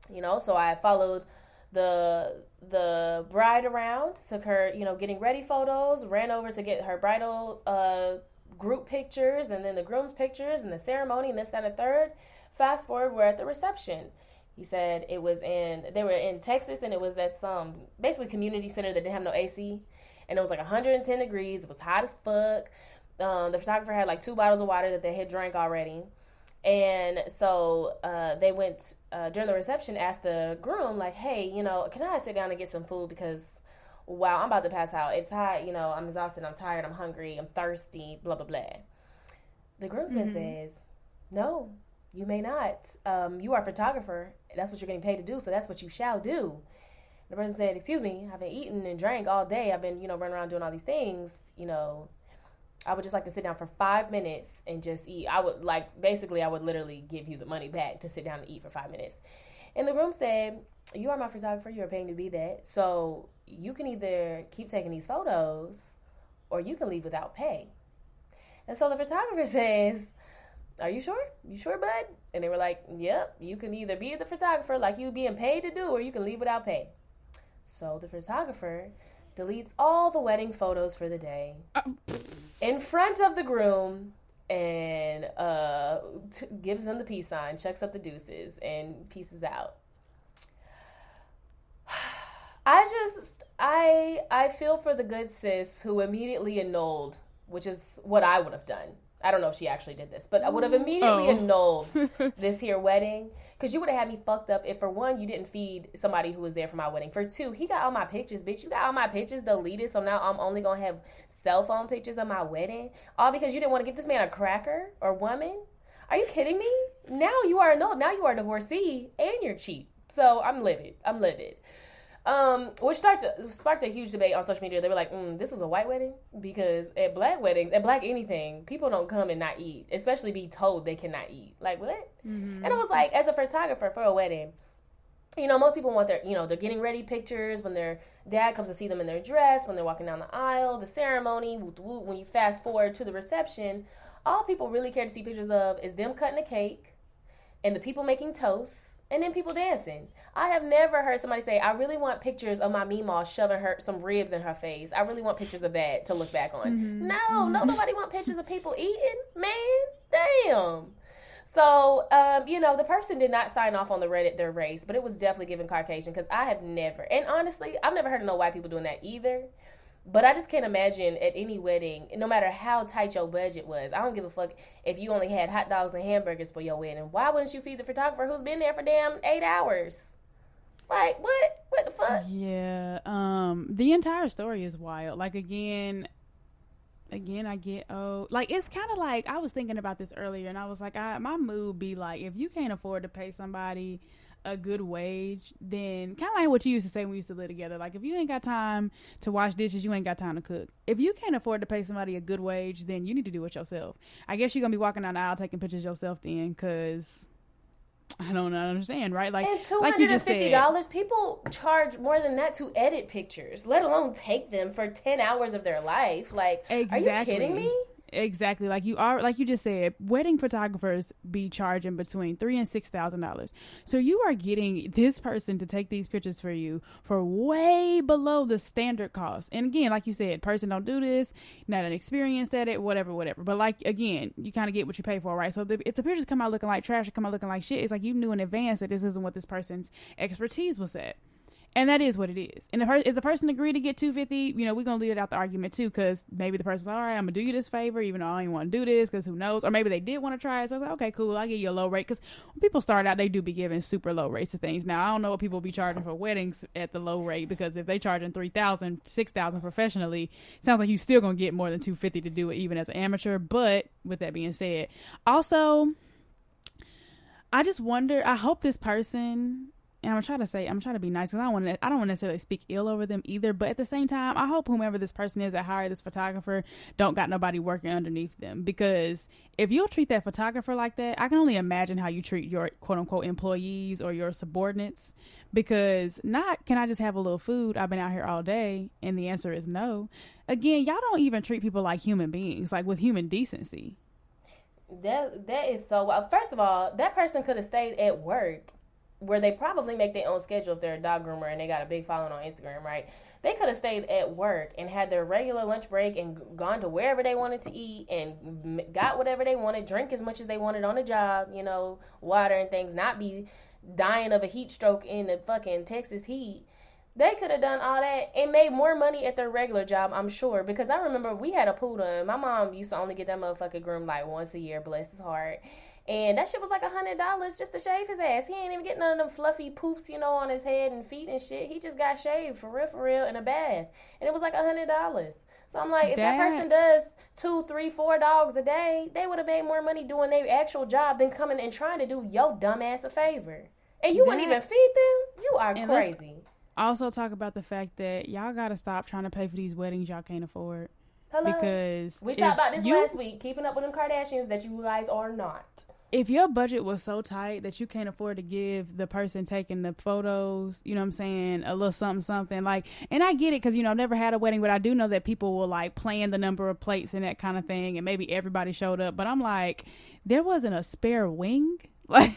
You know, so I followed the bride around, took her, you know, getting ready photos, ran over to get her bridal group pictures, and then the groom's pictures, and the ceremony, and this, that, and the third. Fast forward, we're at the reception. He said they were in Texas, and it was at some, basically, community center that didn't have no AC, and it was like 110 degrees. It was hot as fuck. The photographer had like 2 bottles of water that they had drank already. And so they went, during the reception, asked the groom, like, hey, you know, can I sit down and get some food because, wow, I'm about to pass out. It's hot, you know, I'm exhausted, I'm tired, I'm hungry, I'm thirsty, blah, blah, blah. The groomsman says, no, you may not. You are a photographer. That's what you're getting paid to do, so that's what you shall do. The person said, excuse me, I've been eating and drank all day. I've been, you know, running around doing all these things. You know, I would just like to sit down for 5 minutes and just eat. I would literally give you the money back to sit down and eat for 5 minutes. And the groom said, you are my photographer. You are paying to be that. So you can either keep taking these photos or you can leave without pay. And so the photographer says, are you sure? You sure, bud? And they were like, yep, you can either be the photographer like you being paid to do, or you can leave without pay. So the photographer deletes all the wedding photos for the day in front of the groom and gives them the peace sign, chucks up the deuces, and pieces out. I feel for the good sis who immediately annulled, which is what I would have done. I don't know if she actually did this, but I would have immediately annulled this here wedding, because you would have had me fucked up if, for one, you didn't feed somebody who was there for my wedding. For two, he got all my pictures, bitch. You got all my pictures deleted, so now I'm only going to have cell phone pictures of my wedding, all because you didn't want to give this man a cracker or woman? Are you kidding me? Now you are annulled. Now you are a divorcee, and you're cheap. So I'm livid. Which sparked a huge debate on social media. They were like, this was a white wedding? Because at black weddings, at black anything, people don't come and not eat, especially be told they cannot eat. Like, what? Mm-hmm. And I was like, as a photographer for a wedding, you know, most people want their, you know, they're getting ready pictures when their dad comes to see them in their dress, when they're walking down the aisle, the ceremony, when you fast forward to the reception, all people really care to see pictures of is them cutting a cake and the people making toast. And then people dancing. I have never heard somebody say, I really want pictures of my meemaw shoving some ribs in her face. I really want pictures of that to look back on. Mm-hmm. No, nobody want pictures of people eating. Man, damn. So, you know, the person did not sign off on the Reddit their race, but it was definitely given Caucasian, because I have never, and honestly, I've never heard of no white people doing that either. But I just can't imagine at any wedding, no matter how tight your budget was, I don't give a fuck if you only had hot dogs and hamburgers for your wedding. Why wouldn't you feed the photographer who's been there for damn 8 hours? Like, what? What the fuck? Yeah. The entire story is wild. Like, again, I get, like, it's kind of like, I was thinking about this earlier, and I was like, my mood be like, if you can't afford to pay somebody a good wage, then kind of like what you used to say when we used to live together, like, if you ain't got time to wash dishes, you ain't got time to cook. If you can't afford to pay somebody a good wage, then you need to do it yourself. I guess you're gonna be walking down the aisle taking pictures yourself then, because I don't understand, right? Like, and $250, people charge more than that to edit pictures, let alone take them for 10 hours of their life. Like, exactly. Are you kidding me? Exactly. Like you just said, wedding photographers be charging between $3,000 and $6,000. So you are getting this person to take these pictures for you for way below the standard cost. And again, like you said, person don't do this, not an experienced at it, whatever. But like, again, you kind of get what you pay for, right? So if the pictures come out looking like trash or come out looking like shit, it's like you knew in advance that this isn't what this person's expertise was at. And that is what it is. And if the person agreed to get $250, you know, we're going to leave it out the argument too, because maybe the person's like, all right, I'm going to do you this favor, even though I don't even want to do this, because who knows? Or maybe they did want to try it. So I was like, okay, cool, I'll give you a low rate. Because when people start out, they do be giving super low rates of things. Now, I don't know what people be charging for weddings at the low rate, because if they charging $3,000, $6,000 professionally, sounds like you still going to get more than $250 to do it, even as an amateur. But with that being said, also, I just wonder, I hope this person, and I'm trying to be nice, because I don't want to necessarily speak ill over them either, but at the same time, I hope whomever this person is that hired this photographer don't got nobody working underneath them, because if you'll treat that photographer like that, I can only imagine how you treat your quote-unquote employees or your subordinates, because not, can I just have a little food? I've been out here all day, and the answer is no. Again, y'all don't even treat people like human beings, like with human decency. That is so wild. First of all, that person could have stayed at work, where they probably make their own schedule if they're a dog groomer and they got a big following on Instagram, right? They could have stayed at work and had their regular lunch break and gone to wherever they wanted to eat and got whatever they wanted, drink as much as they wanted on the job, you know, water and things, not be dying of a heat stroke in the fucking Texas heat. They could have done all that and made more money at their regular job, I'm sure. Because I remember we had a poodle, and my mom used to only get that motherfucker groomed like once a year, bless his heart. And that shit was like $100 just to shave his ass. He ain't even getting none of them fluffy poofs, you know, on his head and feet and shit. He just got shaved for real in a bath. And it was like $100. So I'm like, if that person does 2, 3, 4 dogs a day, they would have made more money doing their actual job than coming and trying to do your dumb ass a favor. And you wouldn't even feed them? You are crazy. Also talk about the fact that y'all got to stop trying to pay for these weddings y'all can't afford. Hello? Because we talked about this last week, keeping up with them Kardashians that you guys are not. If your budget was so tight that you can't afford to give the person taking the photos, you know what I'm saying, a little something, like, and I get it, because, you know, I've never had a wedding, but I do know that people will, like, plan the number of plates and that kind of thing, and maybe everybody showed up, but I'm like, there wasn't a spare wing? Like,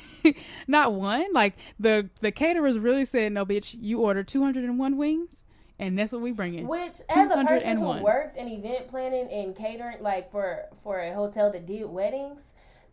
not one? Like, the caterers really said, no, bitch, you ordered 201 wings? And that's what we bring in. Which, as a person who worked in event planning and catering, like, for a hotel that did weddings,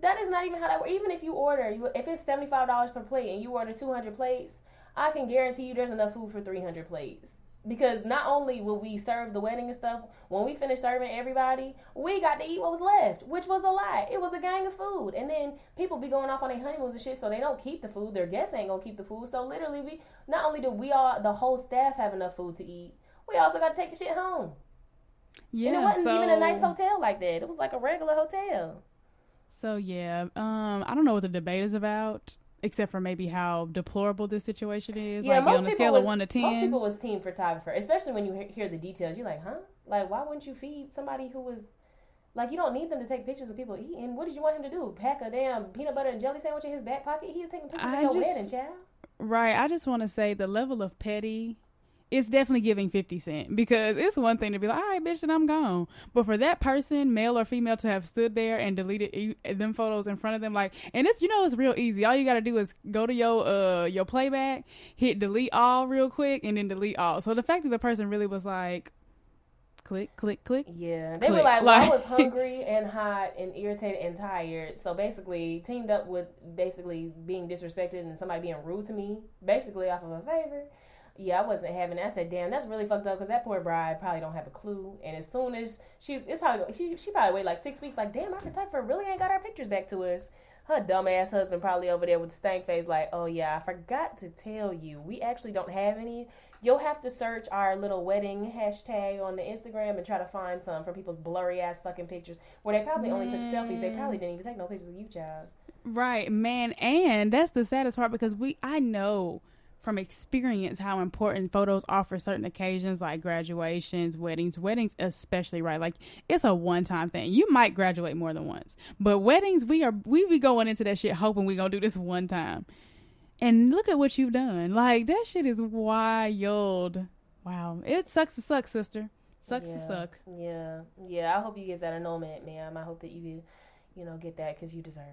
that is not even how that works. Even if you order, if it's $75 per plate and you order 200 plates, I can guarantee you there's enough food for 300 plates. Because not only will we serve the wedding and stuff, when we finished serving everybody, we got to eat what was left, which was a lot. It was a gang of food. And then people be going off on their honeymoons and shit, so they don't keep the food. Their guests ain't gonna keep the food. So literally, we not only do we all, the whole staff, have enough food to eat, we also got to take the shit home. Yeah, and it wasn't even a nice hotel like that. It was like a regular hotel. So yeah, I don't know what the debate is about, except for maybe how deplorable this situation is. Yeah, like on a scale of 1 to 10. Most people was team photographer, especially when you hear the details. You're like, huh? Like, why wouldn't you feed somebody who was, like, you don't need them to take pictures of people eating. What did you want him to do? Pack a damn peanut butter and jelly sandwich in his back pocket? He was taking pictures of your wedding, child. Right. I just want to say the level of petty, it's definitely giving 50 Cent, because it's one thing to be like, all right, bitch, then I'm gone. But for that person, male or female, to have stood there and deleted them photos in front of them, like, and it's, it's real easy. All you got to do is go to your playback, hit delete all real quick, and then delete all. So the fact that the person really was like, click, click, click. Yeah. They were like, well, I was hungry and hot and irritated and tired. So basically teamed up with basically being disrespected and somebody being rude to me, basically off of a favor. Yeah, I wasn't having it. I said, damn, that's really fucked up, because that poor bride probably don't have a clue. And as soon as she probably waited like 6 weeks, like, damn, our photographer really ain't got our pictures back to us. Her dumbass husband probably over there with the stank face like, oh yeah, I forgot to tell you, we actually don't have any. You'll have to search our little wedding hashtag on the Instagram and try to find some from people's blurry ass fucking pictures where they probably only took selfies. They probably didn't even take no pictures of you, child. Right, man. And that's the saddest part, because I know from experience how important photos are for certain occasions, like graduations, weddings especially, right? Like, it's a one-time thing. You might graduate more than once, but weddings, we be going into that shit hoping we gonna do this one time. And look at what you've done. Like, that shit is wild. Wow. It sucks to suck, sister. Sucks to suck. Yeah. I hope you get that annulment, ma'am. I hope that you get that, because you deserve.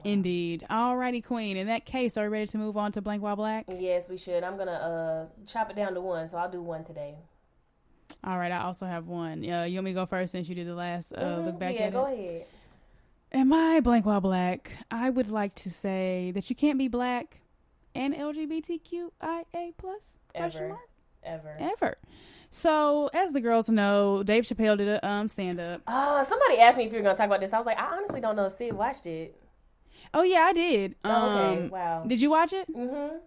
Wow. Indeed. Alrighty, Queen. In that case, are we ready to move on to Blank While Black? Yes, we should. I'm gonna chop it down to one, so I'll do one today. All right, I also have one. You want me to go first since you did the last look back at it? Yeah, go ahead. In my Blank While Black, I would like to say that you can't be black and LGBTQIA+. Ever. So, as the girls know, Dave Chappelle did a stand-up. Somebody asked me if you were going to talk about this. I was like, I honestly don't know if Sid watched it. Oh, yeah, I did. Okay, wow. Did you watch it? Mm-hmm.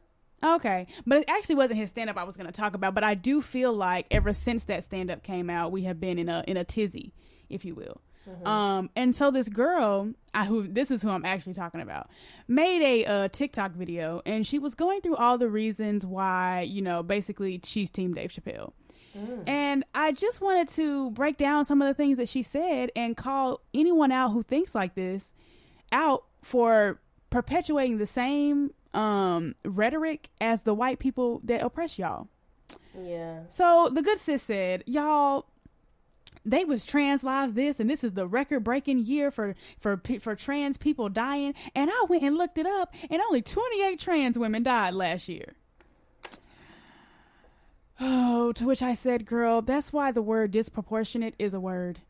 Okay. But it actually wasn't his stand-up I was going to talk about, but I do feel like ever since that stand-up came out, we have been in a tizzy, if you will. Mm-hmm. And so this girl, this is who I'm actually talking about, made a TikTok video, and she was going through all the reasons why, basically she's Team Dave Chappelle. And I just wanted to break down some of the things that she said and call anyone out who thinks like this out for perpetuating the same rhetoric as the white people that oppress y'all. Yeah. So the good sis said, y'all, they was trans lives this, and this is the record-breaking year for trans people dying. And I went and looked it up, and only 28 trans women died last year. Oh, to which I said, girl, that's why the word disproportionate is a word.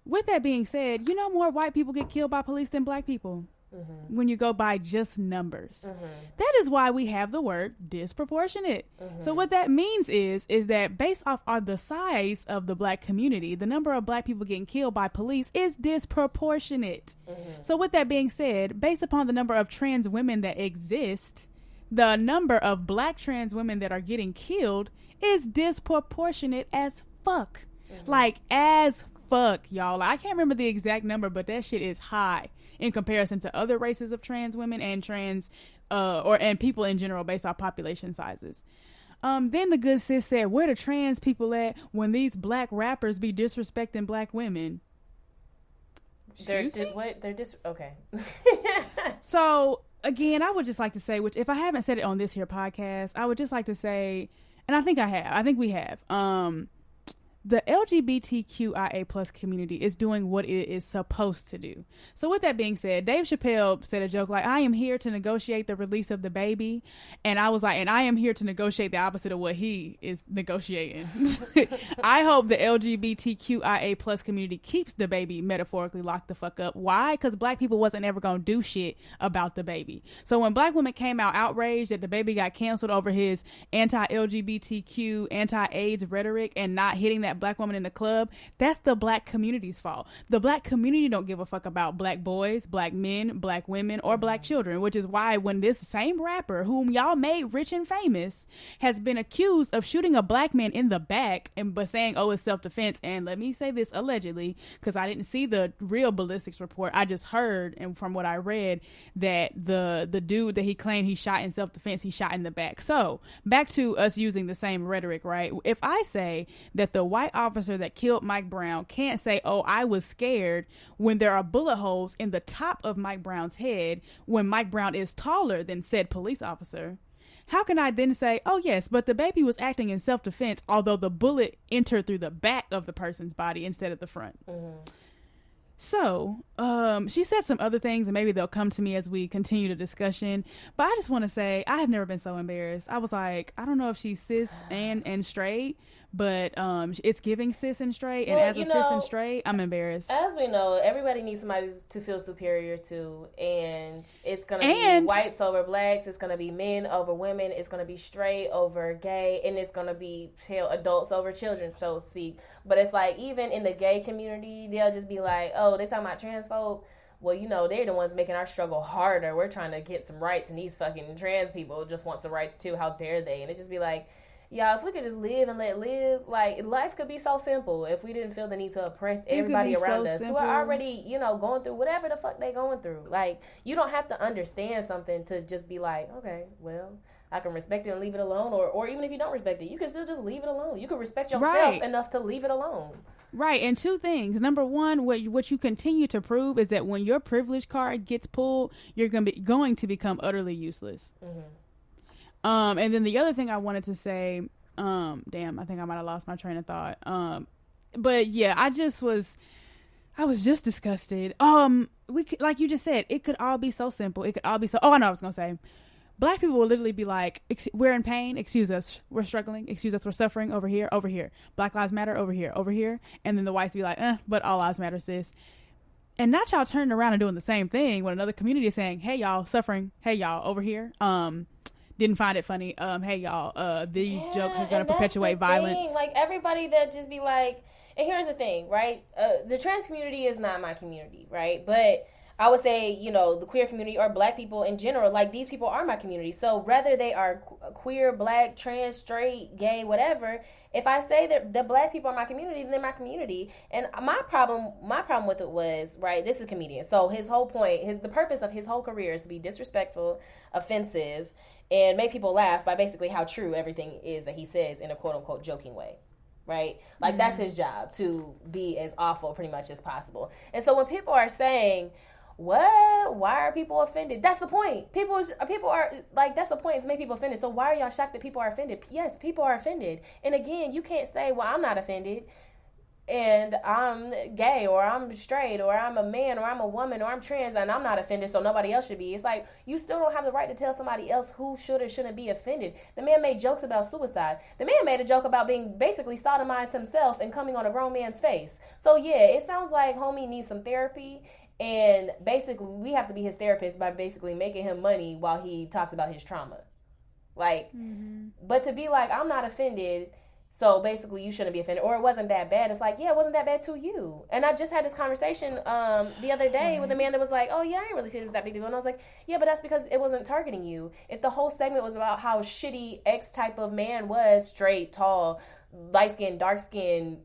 With that being said, more white people get killed by police than black people. Mm-hmm. When you go by just numbers. Mm-hmm. That is why we have the word disproportionate. Mm-hmm. So what that means is that based off the size of the black community, the number of black people getting killed by police is disproportionate. Mm-hmm. So with that being said, based upon the number of trans women that exist, the number of black trans women that are getting killed is disproportionate as fuck. Mm-hmm. Like, as fuck, y'all. I can't remember the exact number, but that shit is high in comparison to other races of trans women and trans and people in general based off population sizes. Then the good sis said, where the trans people at when these black rappers be disrespecting black women? Okay. So again, I would just like to say, which if I haven't said it on this here podcast, I would just like to say, and I think we have, the LGBTQIA plus community is doing what it is supposed to do. So with that being said, Dave Chappelle said a joke like, I am here to negotiate the release of the baby. And I was like, and I am here to negotiate the opposite of what he is negotiating. I hope the LGBTQIA plus community keeps the baby metaphorically locked the fuck up. Why? Because black people wasn't ever going to do shit about the baby. So when black women came out outraged that the baby got canceled over his anti-LGBTQ, anti-AIDS rhetoric and not hitting that black woman in the club, that's the black community's fault. The black community don't give a fuck about black boys, black men, black women, or black children, which is why when this same rapper whom y'all made rich and famous has been accused of shooting a black man in the back and but saying, oh, it's self-defense. And let me say this allegedly, because I didn't see the real ballistics report. I just heard, and from what I read, that the dude that he claimed he shot in self-defense, he shot in the back. So back to us using the same rhetoric, right? If I say that the white officer that killed Mike Brown can't say, oh, I was scared, when there are bullet holes in the top of Mike Brown's head when Mike Brown is taller than said police officer, how can I then say, oh yes, but the baby was acting in self-defense, although the bullet entered through the back of the person's body instead of the front? So, she said some other things, and maybe they'll come to me as we continue the discussion. But I just want to say, I have never been so embarrassed. I was like, I don't know if she's cis and straight, but it's giving cis and straight. And as a cis and straight, I'm embarrassed. As we know, everybody needs somebody to feel superior to, and it's gonna be whites over blacks. It's gonna be men over women. It's gonna be straight over gay, and it's gonna be adults over children, so to speak. But it's like, even in the gay community, they'll just be like, oh, they talking about trans folk. Well, they're the ones making our struggle harder. We're trying to get some rights, and these fucking trans people just want some rights too. How dare they? And it just be like, yeah, if we could just live and let live, like, life could be so simple if we didn't feel the need to oppress everybody around us who are already, going through whatever the fuck they going through. Like, you don't have to understand something to just be like, okay, well, I can respect it and leave it alone. Or even if you don't respect it, you can still just leave it alone. You can respect yourself enough to leave it alone. Right, and two things. Number one, what you continue to prove is that when your privilege card gets pulled, you're going to become utterly useless. And then the other thing I wanted to say, damn, I think I might have lost my train of thought. But yeah, I was just disgusted. Like you just said, it could all be so simple. It could all be so, I know what I was going to say. Black people will literally be like, we're in pain, excuse us, we're struggling, excuse us, we're suffering, over here, over here. Black lives matter, over here, over here. And then the whites be like, but all lives matter, sis. And not y'all turning around and doing the same thing when another community is saying, hey y'all, suffering, hey y'all, over here. Didn't find it funny. Hey y'all, these jokes are gonna perpetuate violence. Like, everybody that just be like, and here's the thing, right? The trans community is not my community, right? But I would say, the queer community or black people in general, like, these people are my community. So whether they are queer, black, trans, straight, gay, whatever, if I say that the black people are my community, then they're my community. And my problem with it was, right, this is a comedian. So his whole point, the purpose of his whole career is to be disrespectful, offensive, and make people laugh by basically how true everything is that he says in a quote-unquote joking way. Right? Like, that's his job, to be as awful pretty much as possible. And so when people are saying, what? Why are people offended? That's the point. People are like, that's the point, is to make people offended. So why are y'all shocked that people are offended? Yes, people are offended. And again, you can't say, well, I'm not offended and I'm gay, or I'm straight, or I'm a man, or I'm a woman, or I'm trans, and I'm not offended, so nobody else should be. It's like, you still don't have the right to tell somebody else who should or shouldn't be offended. The man made jokes about suicide. The man made a joke about being basically sodomized himself and coming on a grown man's face. So yeah, it sounds like homie needs some therapy. And basically, we have to be his therapist by basically making him money while he talks about his trauma. Like, but to be like, I'm not offended, so basically you shouldn't be offended, or it wasn't that bad. It's like, yeah, it wasn't that bad to you. And I just had this conversation the other day with a man that was like, oh yeah, I didn't really see it was that big deal. And I was like, yeah, but that's because it wasn't targeting you. If the whole segment was about how shitty X type of man was, straight, tall, light skin, dark skin,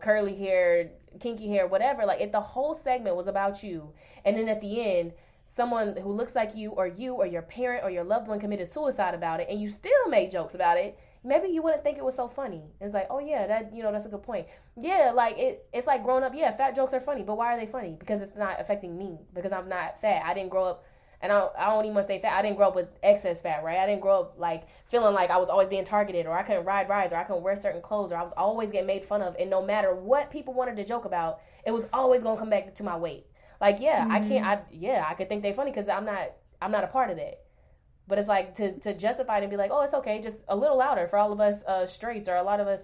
curly hair, kinky hair, whatever, like, if the whole segment was about you, and then at the end someone who looks like you or your parent or your loved one committed suicide about it, and you still made jokes about it, maybe you wouldn't think it was so funny. It's like, oh yeah, that, that's a good point. Yeah, like, it's like growing up, yeah, fat jokes are funny, but why are they funny? Because it's not affecting me, because I'm not fat. I didn't grow up And I don't even want to say fat. I didn't grow up with excess fat, right? I didn't grow up like feeling like I was always being targeted, or I couldn't ride rides, or I couldn't wear certain clothes, or I was always getting made fun of. And no matter what people wanted to joke about, it was always gonna come back to my weight. Like, yeah, I could think they funny because I'm not a part of that. But it's like to justify it and be like, oh, it's okay, just a little louder for all of us straights or a lot of us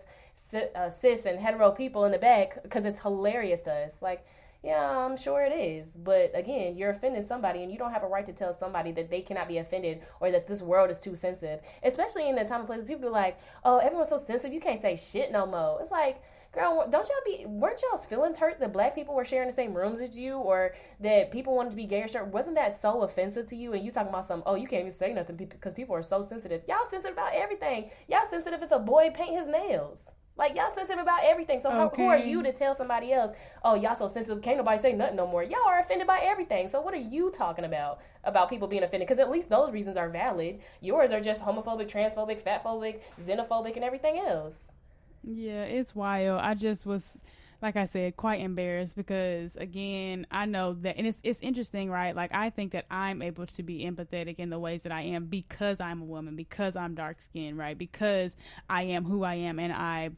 cis and hetero people in the back, because it's hilarious to us. Like, yeah, I'm sure it is. But again, you're offending somebody, and you don't have a right to tell somebody that they cannot be offended or that this world is too sensitive. Especially in the time and place where people are like, oh, everyone's so sensitive, you can't say shit no more. It's like, girl, weren't y'all's feelings hurt that black people were sharing the same rooms as you, or that people wanted to be gay or short? Wasn't that so offensive to you? And you talking about you can't even say nothing because people are so sensitive. Y'all sensitive about everything. Y'all sensitive if a boy paint his nails. Like, y'all sensitive about everything. So who are you to tell somebody else, oh, y'all so sensitive, can't nobody say nothing no more? Y'all are offended by everything. So what are you talking about people being offended? Because at least those reasons are valid. Yours are just homophobic, transphobic, fatphobic, xenophobic, and everything else. Yeah, it's wild. I just was, like I said, quite embarrassed because, again, I know that, and it's interesting, right? Like, I think that I'm able to be empathetic in the ways that I am because I'm a woman, because I'm dark-skinned, right? Because I am who I am, and I,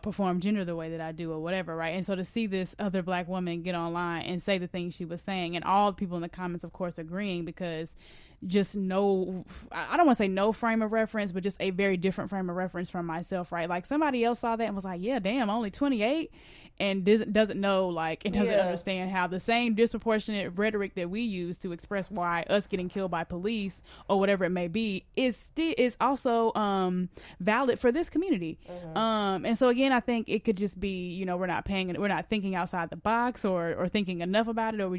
perform gender the way that I do or whatever, right? And so to see this other black woman get online and say the things she was saying, and all the people in the comments, of course, agreeing, because just I don't want to say no frame of reference, but just a very different frame of reference from myself, right? Like, somebody else saw that and was like, yeah, damn, only 28, and doesn't know, like, and doesn't understand how the same disproportionate rhetoric that we use to express why us getting killed by police or whatever it may be is also valid for this community. And so again, I think it could just be, we're not thinking outside the box or thinking enough about it, or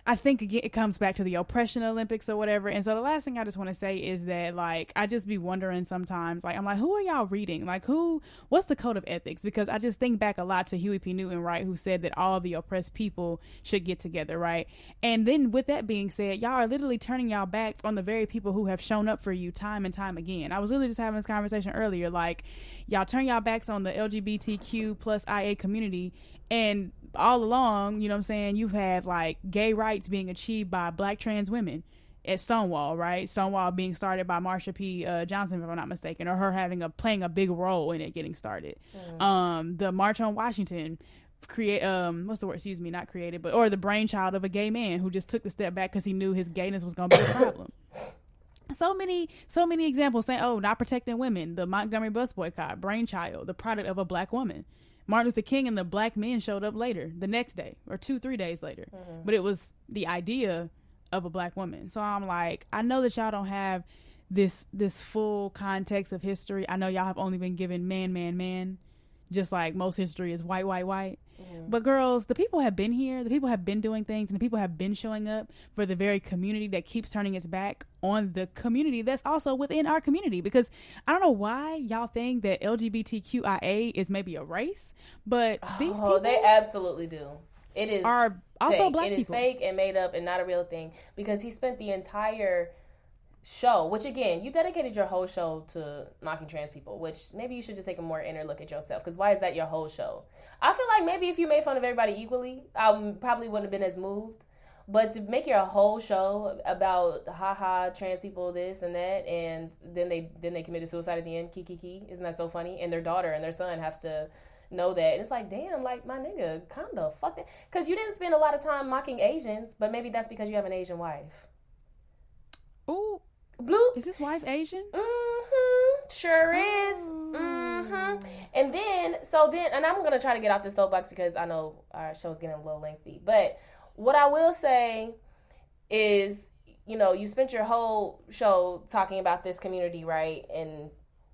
I think, again, it comes back to the oppression Olympics or whatever. And so the last thing I just want to say is that, like, I just be wondering sometimes, like, I'm like, who are y'all reading? Like, what's the code of ethics? Because I just think back a lot to Huey P. Newton, right, who said that all of the oppressed people should get together, right? And then with that being said, y'all are literally turning y'all backs on the very people who have shown up for you time and time again. I was literally just having this conversation earlier, like, y'all turn y'all backs on the LGBTQ plus IA community, and all along, you've had, like, gay rights being achieved by black trans women at Stonewall, right? Stonewall being started by Marsha P. Johnson, if I'm not mistaken, or her playing a big role in it getting started. The March on Washington, the brainchild of a gay man who just took the step back because he knew his gayness was going to be a problem. So many examples saying, oh, not protecting women. The Montgomery bus boycott, brainchild, the product of a black woman. Martin Luther King and the black men showed up later, the next day, or 2-3 days later. But it was the idea of a black woman. So I'm like, I know that y'all don't have this full context of history. I know y'all have only been given man, just like most history is white. But girls, the people have been here, the people have been doing things, and the people have been showing up for the very community that keeps turning its back on the community that's also within our community. Because I don't know why y'all think that LGBTQIA is maybe a race, but these people, they absolutely do. It is are also fake. black people. It is fake and made up and not a real thing, because he spent the entire show, which, again, you dedicated your whole show to mocking trans people, which maybe you should just take a more inner look at yourself, because why is that your whole show? I feel like maybe if you made fun of everybody equally, I probably wouldn't have been as moved. But to make your whole show about trans people this and that, and then they committed suicide at the end, kiki, isn't that so funny? And their daughter and their son have to know that. And it's like, damn, like, my nigga, calm the fuck down. Because you didn't spend a lot of time mocking Asians, but maybe that's because you have an Asian wife. Ooh. Bloop. Is his wife Asian? Sure is. And then, and I'm going to try to get off the soapbox because I know our show's getting a little lengthy. But what I will say is, you spent your whole show talking about this community, right? And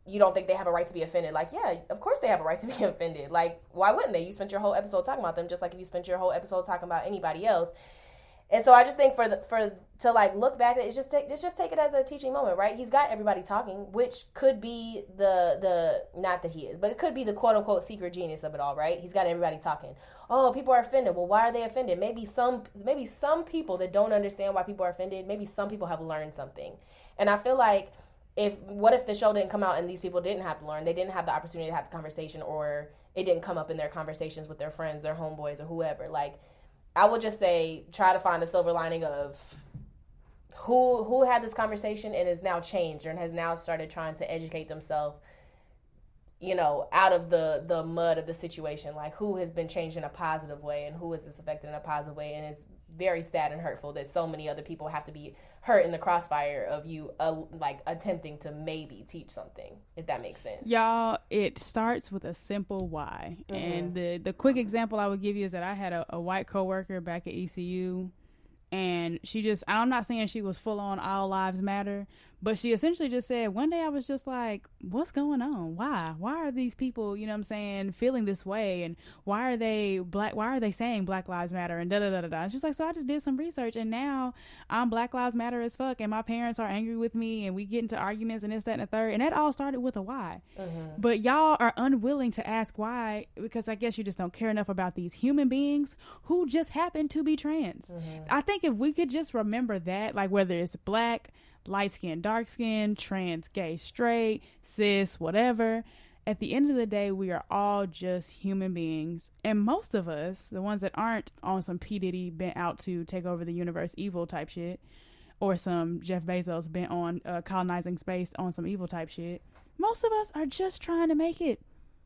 you don't think they have a right to be offended. Like, yeah, of course they have a right to be offended. Like, why wouldn't they? You spent your whole episode talking about them, just like if you spent your whole episode talking about anybody else. And so I just think to like look back at it, just take it as a teaching moment, right? He's got everybody talking, which could be the not that he is, but it could be the quote unquote secret genius of it all, right? He's got everybody talking. Oh, people are offended. Well, why are they offended? Maybe some people that don't understand why people are offended, maybe some people have learned something. And I feel like what if the show didn't come out and these people didn't have to learn? They didn't have the opportunity to have the conversation, or it didn't come up in their conversations with their friends, their homeboys, or whoever. Like, I would just say, try to find a silver lining of who had this conversation and is now changed and has now started trying to educate themselves, out of the mud of the situation. Like, who has been changed in a positive way and who is this affected in a positive way. And it's very sad and hurtful that so many other people have to be hurt in the crossfire of you attempting to maybe teach something, if that makes sense. Y'all, it starts with a simple why. And the quick example I would give you is that I had a white coworker back at ECU, and I'm not saying she was full on all lives matter, but she essentially just said, one day I was just like, what's going on? Why are these people, feeling this way? And why are they saying Black Lives Matter and da-da-da-da-da? And she's like, so I just did some research and now I'm Black Lives Matter as fuck, and my parents are angry with me, and we get into arguments and this, that, and the third. And that all started with a why. But y'all are unwilling to ask why, because I guess you just don't care enough about these human beings who just happen to be trans. I think if we could just remember that, like, whether it's Black, light skin, dark skin, trans, gay, straight, cis, whatever, at the end of the day, we are all just human beings. And most of us, the ones that aren't on some P. Diddy bent out to take over the universe evil type shit, or some Jeff Bezos bent on colonizing space on some evil type shit, most of us are just trying to make it,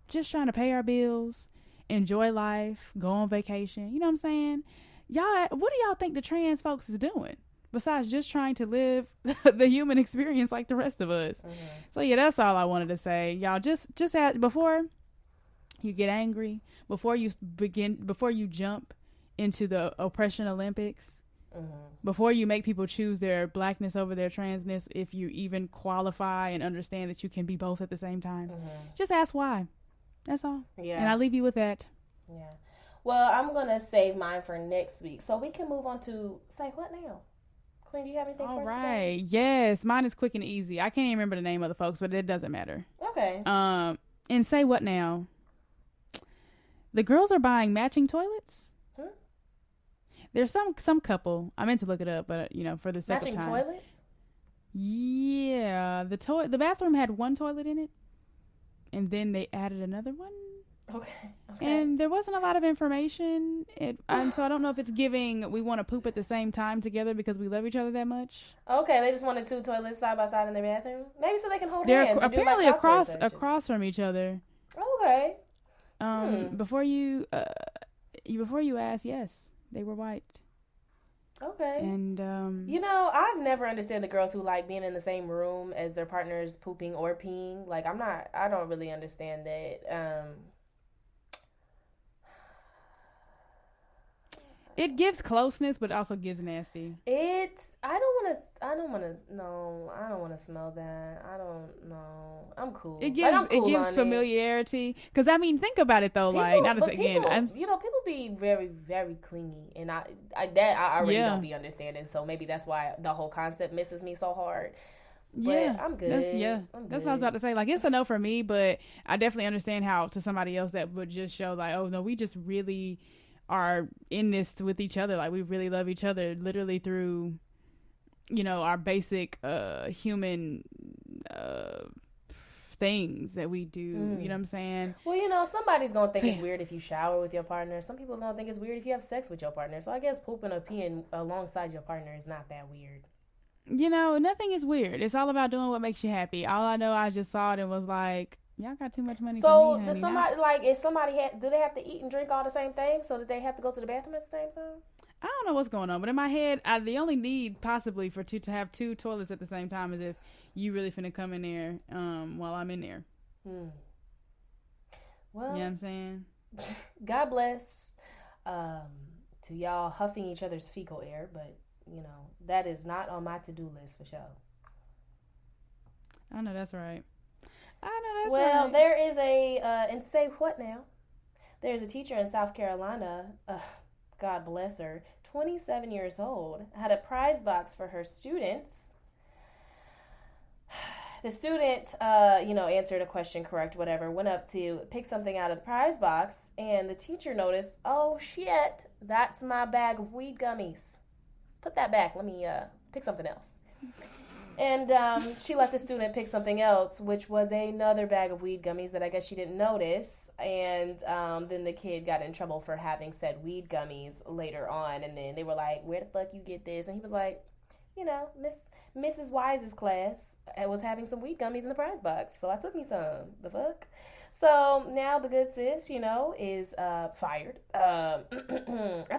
just trying to pay our bills, enjoy life, go on vacation. You know what I'm saying? Y'all, what do y'all think the trans folks is doing besides just trying to live the human experience like the rest of us? So yeah, that's all I wanted to say. Y'all, just before you get angry, before you jump into the oppression Olympics, before you make people choose their Blackness over their transness, if you even qualify and understand that you can be both at the same time, just ask why. That's all. Yeah. And I leave you with that. Yeah. Well, I'm going to save mine for next week, so we can move on to Say What Now? Queen, do you have anything for us today? All right. Yes, mine is quick and easy. I can't even remember the name of the folks, but it doesn't matter. Okay. And Say What Now? The girls are buying matching toilets. There's some couple. I meant to look it up, but for the sake of time. Matching toilets? Yeah, the bathroom had one toilet in it, and then they added another one. Okay. And there wasn't a lot of information, and so I don't know if it's giving we want to poop at the same time together because we love each other that much. Okay, they just wanted two toilets side by side in their bathroom. Maybe so they can hold They're hands. Apparently across from each other. Okay. Before you ask, yes, they were white. Okay. And I've never understood the girls who like being in the same room as their partners pooping or peeing. Like, I don't really understand that. It gives closeness, but it also gives nasty. I don't want to smell that. I don't know. I'm cool. It gives familiarity. Because, think about it, though. People be very, very clingy. And I already don't be understanding. So maybe that's why the whole concept misses me so hard. But I'm good. That's what I was about to say. Like, it's a no for me, but I definitely understand how to somebody else that would just show like, oh, no, we just really are in this with each other. Like, we really love each other literally through, our basic human things that we do. You know what I'm saying? Well, somebody's gonna think it's weird if you shower with your partner. Some people are gonna think it's weird if you have sex with your partner. So I guess pooping or peeing alongside your partner is not that weird. Nothing is weird. It's all about doing what makes you happy. All I know, I just saw it and was like, y'all got too much money. So for me, does somebody do they have to eat and drink all the same thing? So do they have to go to the bathroom at the same time? I don't know what's going on, but in my head, the only need possibly to have two toilets at the same time is if you really finna come in there while I'm in there. Well, you know what I'm saying? God bless to y'all huffing each other's fecal air, but that is not on my to-do list for sure. I know that's right. Well, there is and say what now? There's a teacher in South Carolina, God bless her, 27 years old, had a prize box for her students. The student, answered a question correct, whatever, went up to pick something out of the prize box, and the teacher noticed, oh, shit, that's my bag of weed gummies. Put that back. Let me pick something else. And she let the student pick something else, which was another bag of weed gummies that I guess she didn't notice. And then the kid got in trouble for having said weed gummies later on. And then they were like, where the fuck you get this? And he was like, you know, Mrs. Wise's class was having some weed gummies in the prize box, so I took me some. The fuck? So now the good sis, you know, is fired. I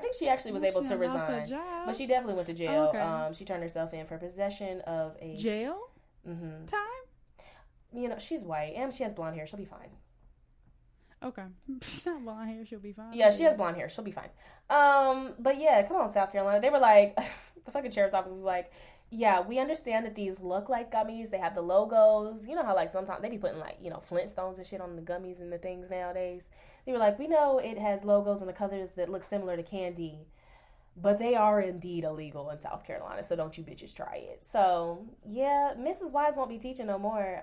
think she actually was able to resign, but she definitely went to jail. Okay. She turned herself in for possession of a jail time. You know, she's white and she has blonde hair. She'll be fine. Okay. She's not blonde hair. She'll be fine. Yeah, she has blonde hair. She'll be fine. But yeah, come on, South Carolina. They were like, the fucking sheriff's office was like, yeah, we understand that these look like gummies. They have the logos. You know how, like, sometimes they be putting, like, you know, Flintstones and shit on the gummies and the things nowadays. They were like, we know it has logos and the colors that look similar to candy, but they are indeed illegal in South Carolina, so don't you bitches try it. So, yeah, Mrs. Wise won't be teaching no more.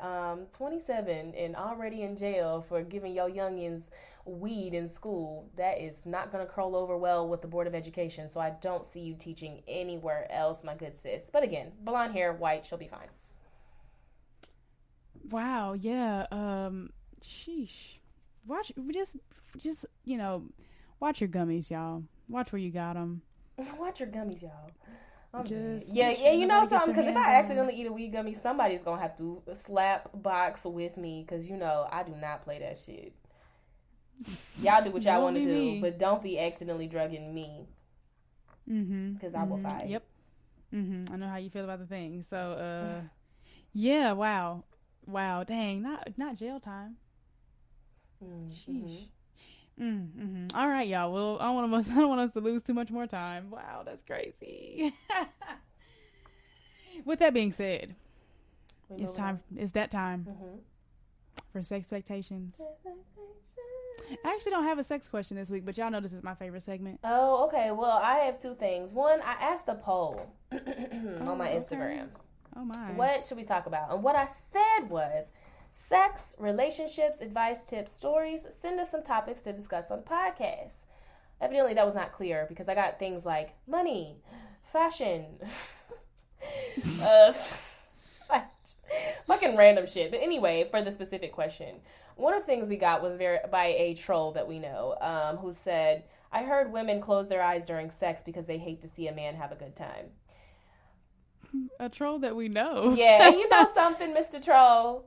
27 and already in jail for giving your youngins weed in school. That is not going to curl over well with the Board of Education, so I don't see you teaching anywhere else, my good sis. But again, blonde hair, white, she'll be fine. Wow, yeah. Sheesh. Watch, just, you know, watch your gummies, y'all. Watch where you got them. Watch your gummies, y'all. Yeah, you know something? Because if I accidentally eat a weed gummy, somebody's going to have to slap box with me. Because, you know, I do not play that shit. Y'all do what y'all want to do, but don't be accidentally drugging me. Because I will fight. Yep. I know how you feel about the thing. So, yeah, wow. Dang, not jail time. Sheesh. All right, y'all. Well, I don't want us to lose too much more time. Wow, that's crazy. With that being said, it's that time for sex expectations. I actually don't have a sex question this week, but y'all know this is my favorite segment. Oh, okay. Well, I have two things. One, I asked a poll on my Instagram. Oh my. What should we talk about? And what I said was sex, relationships, advice, tips, stories. Send us some topics to discuss on the podcast. Evidently, that was not clear because I got things like money, fashion, fucking random shit. But anyway, for the specific question, one of the things we got was by a troll that we know, who said, "I heard women close their eyes during sex because they hate to see a man have a good time." A troll that we know. Yeah, and you know something, Mr. Troll?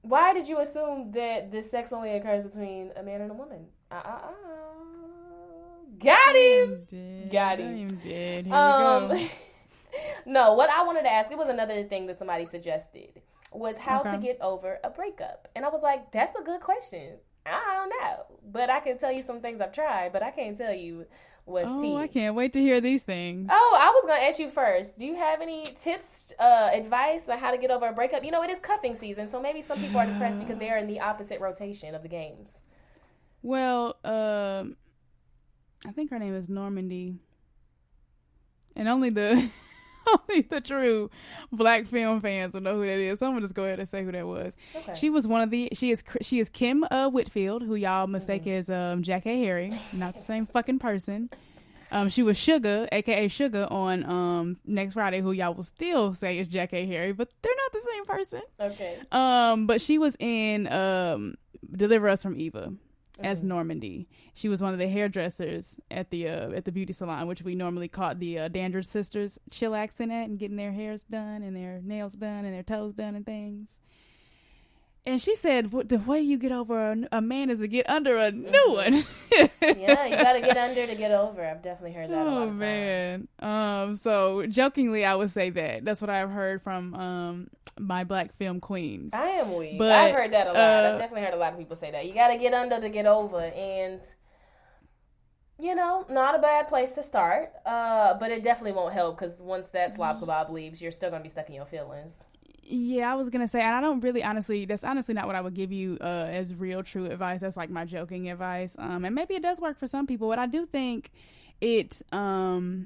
Why did you assume that this sex only occurs between a man and a woman? Got him. Got him. Here we go. No, what I wanted to ask, it was another thing that somebody suggested, was how to get over a breakup. And I was like, that's a good question. I don't know. But I can tell you some things I've tried, but I can't tell you what's tea. I can't wait to hear these things. Oh, I was going to ask you first. Do you have any tips, advice on how to get over a breakup? You know, it is cuffing season, so maybe some people are depressed because they are in the opposite rotation of the games. Well, I think her name is Normandy. And only the true black film fans will know who that is. So I'm gonna just go ahead and say who that was. Okay. She was she is Kim Whitfield, who y'all mistake as Jack A. Harry, not the same fucking person. She was Sugar, aka Sugar, on Next Friday, who y'all will still say is Jack A. Harry, but they're not the same person. Okay. But she was in Deliver Us from Eva as Normandy. She was one of the hairdressers at the beauty salon, which we normally caught the Dandridge sisters chillaxing at and getting their hairs done and their nails done and their toes done and things. And she said, the way you get over a man is to get under a new one. Yeah, you got to get under to get over. I've definitely heard that a lot of times. Oh, man. So, jokingly, I would say that. That's what I've heard from my black film queens. I am weak. But I've heard that a lot. I've definitely heard a lot of people say that. You got to get under to get over. And, you know, not a bad place to start. But it definitely won't help because once that slob kebab leaves, you're still going to be stuck in your feelings. Yeah, I was going to say, and I don't really that's honestly not what I would give you as real true advice. That's like my joking advice. And maybe it does work for some people, but I do think it, well,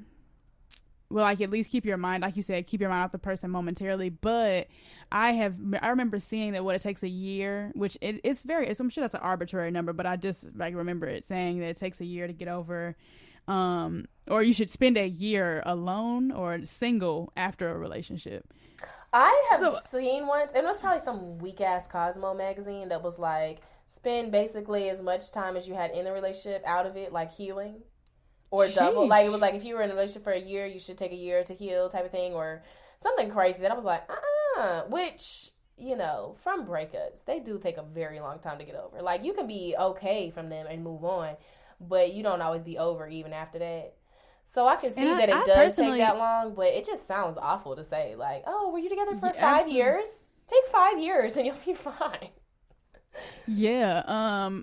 like at least keep your mind, like you said, keep your mind off the person momentarily. But I remember seeing that it takes a year, which I'm sure that's an arbitrary number, but I just like remember it saying that it takes a year to get over, or you should spend a year alone or single after a relationship. I have seen once, and it was probably some weak-ass Cosmo magazine that was like, spend basically as much time as you had in a relationship out of it, like healing. or double. Sheesh. Like, it was like, if you were in a relationship for a year, you should take a year to heal type of thing, or something crazy that I was like, which, you know, from breakups, they do take a very long time to get over. Like, you can be okay from them and move on, but you don't always be over even after that. So I can see that it does take that long, but it just sounds awful to say, like, oh, were you together for 5 years? Take 5 years and you'll be fine. Yeah.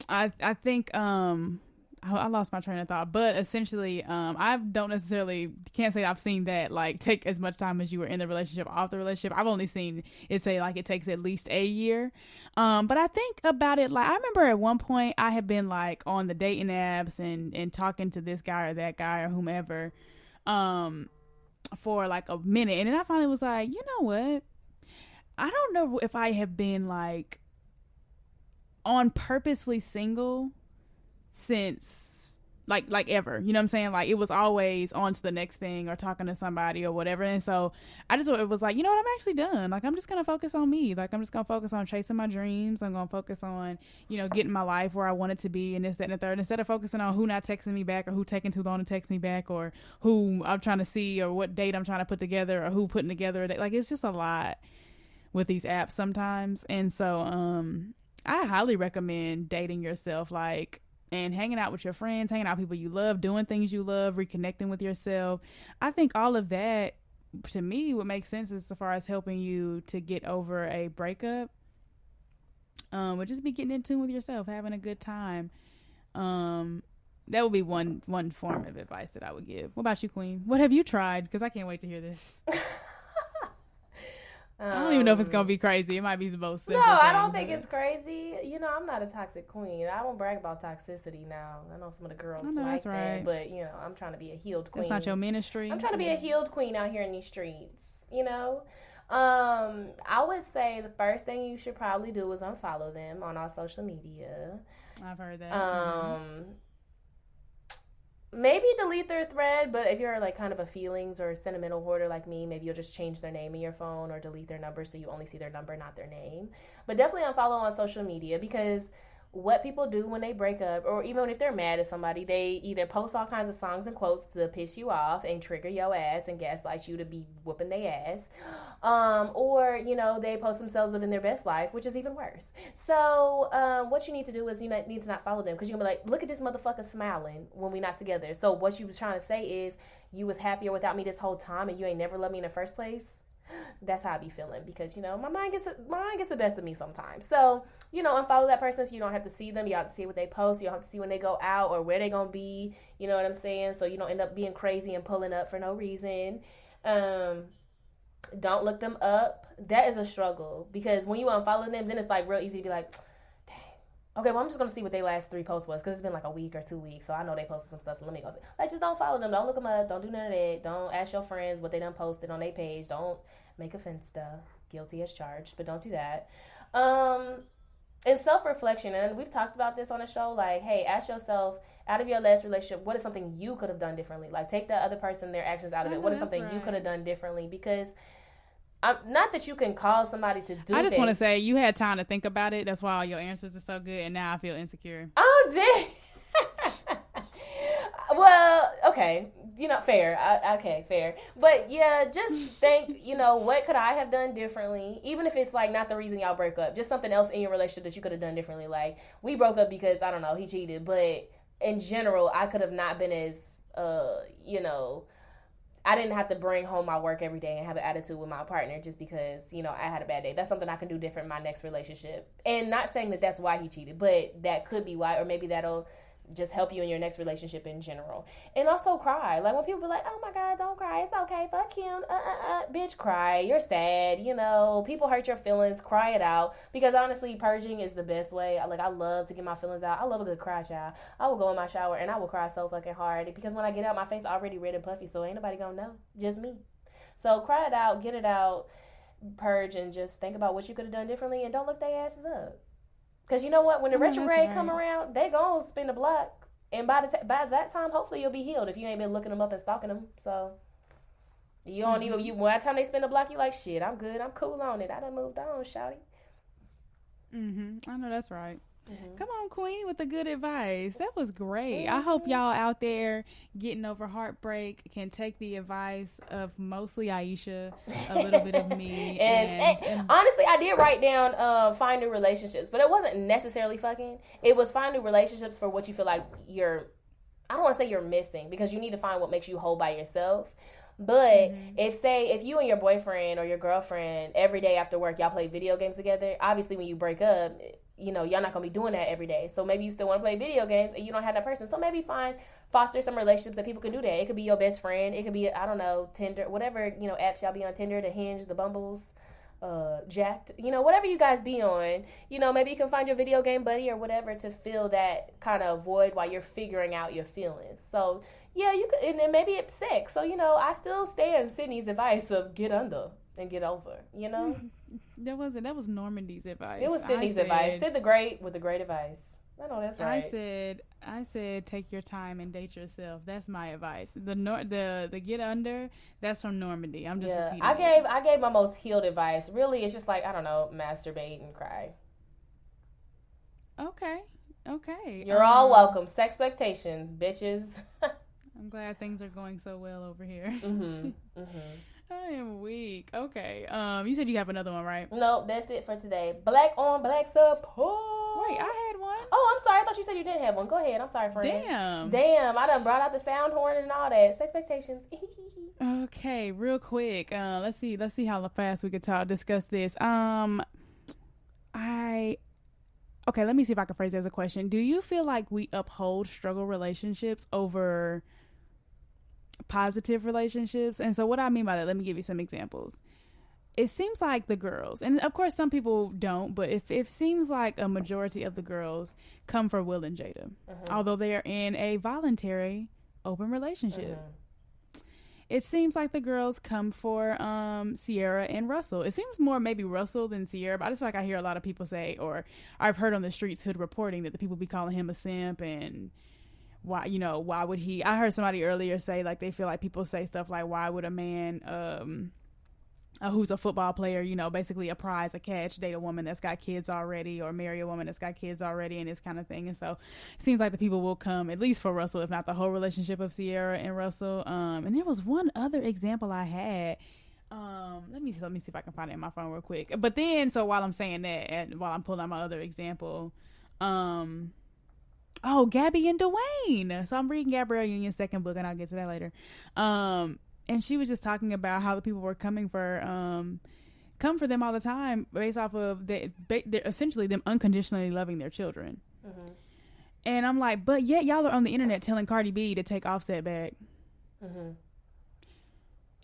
I think I lost my train of thought, but essentially, I don't necessarily can't say I've seen that like take as much time as you were in the relationship off the relationship. I've only seen it say like it takes at least a year. But I think about it, like I remember at one point I had been like on the dating apps and talking to this guy or that guy or whomever, for like a minute, and then I finally was like, you know what? I don't know if I have been like on purposely single since like ever, you know what I'm saying? Like it was always on to the next thing or talking to somebody or whatever. And so I just it was like, you know what, I'm actually done. Like I'm just gonna focus on me. Like I'm just gonna focus on chasing my dreams. I'm gonna focus on, you know, getting my life where I want it to be and this, that, and the third, instead of focusing on who not texting me back or who taking too long to text me back or who I'm trying to see or what date I'm trying to put together or who putting together a date. Like it's just a lot with these apps sometimes. And so I highly recommend dating yourself, like, and hanging out with your friends, hanging out with people you love, doing things you love, reconnecting with yourself. I think all of that, to me, would make sense as far as helping you to get over a breakup. Would just be getting in tune with yourself, having a good time. That would be one form of advice that I would give. What about you, Queen? What have you tried? Because I can't wait to hear this. I don't even know if it's gonna be crazy. It might be the most simple. No, I don't thing, think it's crazy. You know, I'm not a toxic queen. I don't brag about toxicity now. I know some of the girls like that, but you know, I'm trying to be a healed queen. That's not your ministry. I'm trying to be a healed queen out here in these streets. You know, I would say the first thing you should probably do is unfollow them on all social media. I've heard that. Maybe delete their thread, but if you're like kind of a feelings or sentimental hoarder like me, maybe you'll just change their name in your phone or delete their number so you only see their number, not their name. But definitely unfollow on social media, because what people do when they break up, or even if they're mad at somebody, they either post all kinds of songs and quotes to piss you off and trigger your ass and gaslight you to be whooping their ass, or, you know, they post themselves living their best life, which is even worse. So what you need to do is you need to not follow them, because you're going to be like, look at this motherfucker smiling when we not together. So what you was trying to say is you was happier without me this whole time and you ain't never loved me in the first place. That's how I be feeling, because, you know, my mind gets the best of me sometimes. So, you know, unfollow that person so you don't have to see them. You don't have to see what they post. You don't have to see when they go out or where they gonna be. You know what I'm saying? So you don't end up being crazy and pulling up for no reason. Don't look them up. That is a struggle, because when you unfollow them, then it's like real easy to be like, dang, okay, well, I'm just gonna see what their last 3 posts was, because it's been like a week or 2 weeks, so I know they posted some stuff, so let me go see. Like, just don't follow them. Don't look them up. Don't do none of that. Don't ask your friends what they done posted on their page. Don't make a Finsta. Guilty as charged, but don't do that. And self-reflection, and we've talked about this on the show, like, hey, ask yourself, out of your last relationship, what is something you could have done differently? Like, take the other person, their actions out of it. What is something you could have done differently? Because not that you can cause somebody to do. I just want to say you had time to think about it. That's why all your answers are so good, and now I feel insecure. Oh, dang. Well, okay. You know, fair. Okay, fair. But yeah, just think, you know, what could I have done differently? Even if it's like not the reason y'all broke up, just something else in your relationship that you could have done differently. Like, we broke up because, I don't know, he cheated. But in general, I could have not been as, you know, I didn't have to bring home my work every day and have an attitude with my partner just because, you know, I had a bad day. That's something I can do different in my next relationship. And not saying that that's why he cheated, but that could be why, or maybe that'll just help you in your next relationship in general. And also cry. Like, when people be like, oh my God, don't cry, it's okay, fuck him, bitch, cry, you're sad, you know, people hurt your feelings, cry it out, because honestly, purging is the best way. Like, I love to get my feelings out. I love a good cry, child. I will go in my shower and I will cry so fucking hard, because when I get out, my face already red and puffy, so ain't nobody gonna know, just me. So cry it out, get it out, purge, and just think about what you could have done differently, and don't look their asses up. Because you know what? When the retrograde come around, they gonna spin the block. And by that time, hopefully you'll be healed if you ain't been looking them up and stalking them. So you don't even, by the time they spin the block, you like, shit, I'm good. I'm cool on it. I done moved on, shawty. I know that's right. Come on, Queen, with the good advice. That was great. I hope y'all out there getting over heartbreak can take the advice of mostly Aisha, a little bit of me. and honestly, I did write down find new relationships, but it wasn't necessarily fucking. It was find new relationships for what you feel like I don't want to say you're missing, because you need to find what makes you whole by yourself. But if you and your boyfriend or your girlfriend every day after work y'all play video games together, obviously when you break up, y'all not gonna be doing that every day. So maybe you still want to play video games and you don't have that person. So maybe foster some relationships that people can do that. It could be your best friend. It could be, I don't know, Tinder, whatever apps y'all be on, Tinder, the Hinge, the Bumbles, Jacked, whatever you guys be on. Maybe you can find your video game buddy or whatever to fill that kind of void while you're figuring out your feelings. So yeah, you could, and then maybe it's sex. So I still stand Sydney's advice of get under and get over. That was Normandy's advice. It was Sydney's advice. Sid the Great with the great advice. I know that's right. I said take your time and date yourself. That's my advice. The get under, that's from Normandy. I'm just repeating. I gave my most healed advice. Really, it's just like, I don't know, masturbate and cry. Okay. You're all welcome. Sexpectations, bitches. I'm glad things are going so well over here. I am weak. Okay. You said you have another one, right? No, that's it for today. Black on black support. Wait, I had one. Oh, I'm sorry. I thought you said you didn't have one. Go ahead. I'm sorry, friend. Damn. I done brought out the sound horn and all that. Expectations. Okay, real quick. Let's see how fast we could discuss this. Okay, let me see if I can phrase it as a question. Do you feel like we uphold struggle relationships over positive relationships? And so what I mean by that, let me give you some examples. It seems like the girls, and of course some people don't, but if it seems like a majority of the girls come for Will and Jada, although they are in a voluntary open relationship. It seems like the girls come for Sierra and Russell. It seems more maybe Russell than Sierra, but I just feel like I hear a lot of people say, or I've heard on the streets hood reporting that the people be calling him a simp, and why would he? I heard somebody earlier say like they feel like people say stuff like, why would a man who's a football player, basically a prize, a catch, date a woman that's got kids already, or marry a woman that's got kids already, and this kind of thing. And so it seems like the people will come, at least for Russell, if not the whole relationship of Sierra and Russell. And there was one other example I had. Let me see if I can find it in my phone real quick. But then, so while I'm saying that, and while I'm pulling out my other example, Gabby and Dwayne. So I'm reading Gabrielle Union's second book, and I'll get to that later. And she was just talking about how the people were come for them all the time based off of essentially them unconditionally loving their children. And I'm like, but yet y'all are on the internet telling Cardi B to take Offset back. And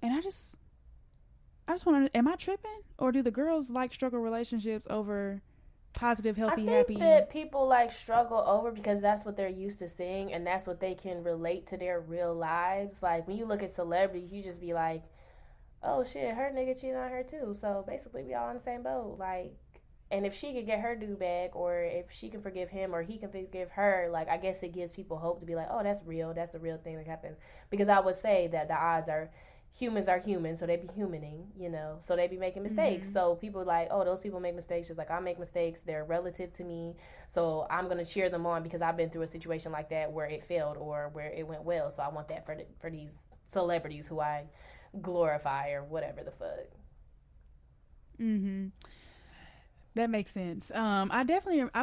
I just want to, am I tripping? Or do the girls like struggle relationships over positive, healthy, happy? I think that people like struggle over because that's what they're used to seeing, and that's what they can relate to their real lives. Like when you look at celebrities, you just be like, oh shit, her nigga cheated on her too. So basically we all in the same boat. Like, and if she could get her due back, or if she can forgive him, or he can forgive her, like I guess it gives people hope to be like, oh, that's real. That's the real thing that happens. Because I would say that the odds are, humans are human, so they be humaning, so they be making mistakes. So people like, oh, those people make mistakes just like I make mistakes. They're relative to me, so I'm gonna cheer them on because I've been through a situation like that where it failed or where it went well. So I want that for these celebrities who I glorify or whatever the fuck. That makes sense. I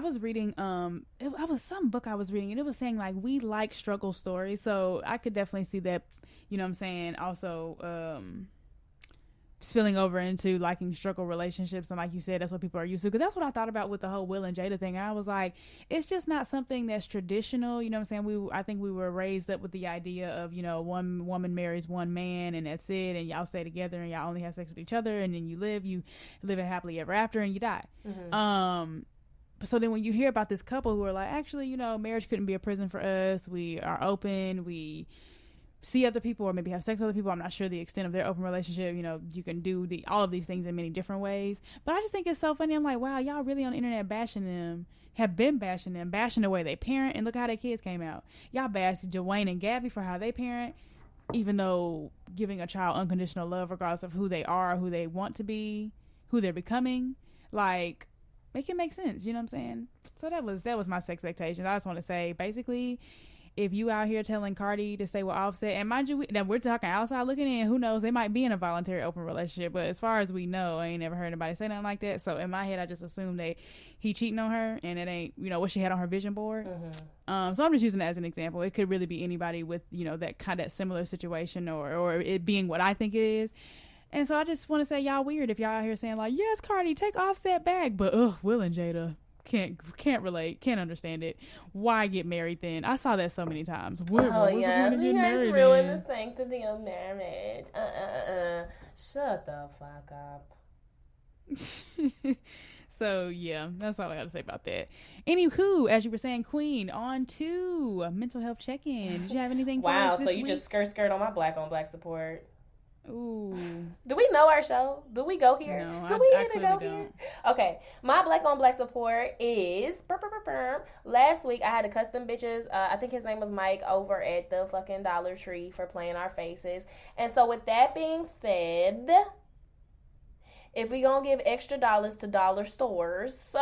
was reading, it was some book I was reading, and it was saying like we like struggle stories. So I could definitely see that, you know what I'm saying, also spilling over into liking struggle relationships. And like you said, that's what people are used to. Because that's what I thought about with the whole Will and Jada thing. And I was like, it's just not something that's traditional. You know what I'm saying? I think we were raised up with the idea of, one woman marries one man and that's it. And y'all stay together and y'all only have sex with each other. And then you live it happily ever after and you die. So then when you hear about this couple who are like, actually, marriage couldn't be a prison for us. We are open. We see other people or maybe have sex with other people. I'm not sure the extent of their open relationship. You can do all of these things in many different ways. But I just think it's so funny. I'm like, wow, y'all really on the internet bashing them, have been bashing them, bashing the way they parent, and look how their kids came out. Y'all bashed Dwayne and Gabby for how they parent, even though giving a child unconditional love regardless of who they are, who they want to be, who they're becoming. Like, make it make sense. You know what I'm saying? So that was my expectations. I just want to say, basically, if you out here telling Cardi to stay with Offset, and mind you, we're talking outside looking in, who knows, they might be in a voluntary open relationship, but as far as we know, I ain't never heard anybody say nothing like that. So in my head, I just assumed he cheating on her, and it ain't, what she had on her vision board. Mm-hmm. So I'm just using that as an example. It could really be anybody with, that kind of similar situation, or it being what I think it is. And so I just want to say, y'all weird if y'all out here saying like, yes, Cardi, take Offset back, but Will and Jada can't relate, can't understand it. Why get married then? I saw that so many times. You guys ruin the sanctity of marriage. Shut the fuck up. So yeah, that's all I got to say about that. Anywho, as you were saying, Queen, on to mental health check-in. Did you have anything for us this so you week? Just skirt on my black on black support. Ooh. Do we know our show? Do we go here? No, Do we even go here? Okay. My black on black support is last week I had a custom bitches. I think his name was Mike over at the fucking Dollar Tree for playing our faces. And so with that being said, if we gonna give extra dollars to dollar stores,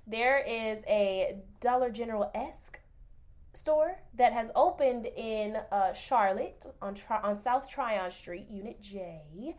there is a Dollar General-esque store that has opened in Charlotte on South Tryon Street, Unit J.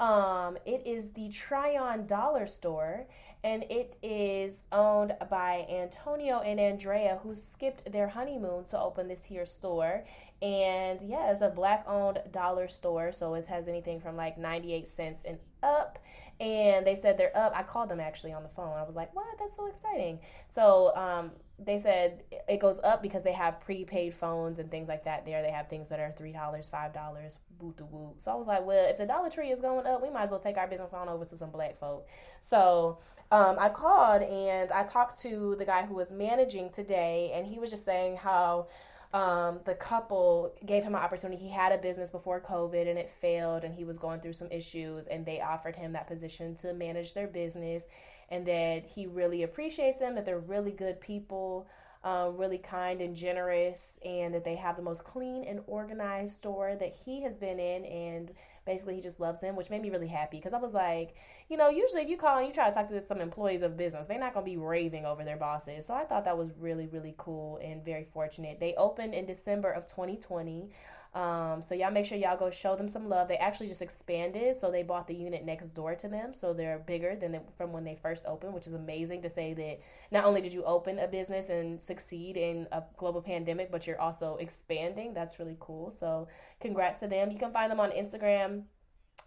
It is the Tryon Dollar Store, and it is owned by Antonio and Andrea, who skipped their honeymoon to open this here store. And yeah, it's a black-owned dollar store, so it has anything from like 98 cents and up. And they said they're up. I called them actually on the phone. I was like, what? That's so exciting. So they said it goes up because they have prepaid phones and things like that there. They have things that are $3, $5, woo-to-woo. So I was like, well, if the Dollar Tree is going up, we might as well take our business on over to some black folk. So I called and I talked to the guy who was managing today, and he was just saying how the couple gave him an opportunity. He had a business before COVID and it failed, and he was going through some issues, and they offered him that position to manage their business, and that he really appreciates them, that they're really good people, really kind and generous, and that they have the most clean and organized store that he has been in, and basically he just loves them, which made me really happy, because I was like, usually if you call and you try to talk to some employees of business, they're not going to be raving over their bosses. So I thought that was really, really cool and very fortunate. They opened in December of 2020. So y'all make sure y'all go show them some love. They actually just expanded, so they bought the unit next door to them, so they're bigger than from when they first opened, which is amazing to say that not only did you open a business and succeed in a global pandemic, but you're also expanding. That's really cool. So congrats to them. You can find them on Instagram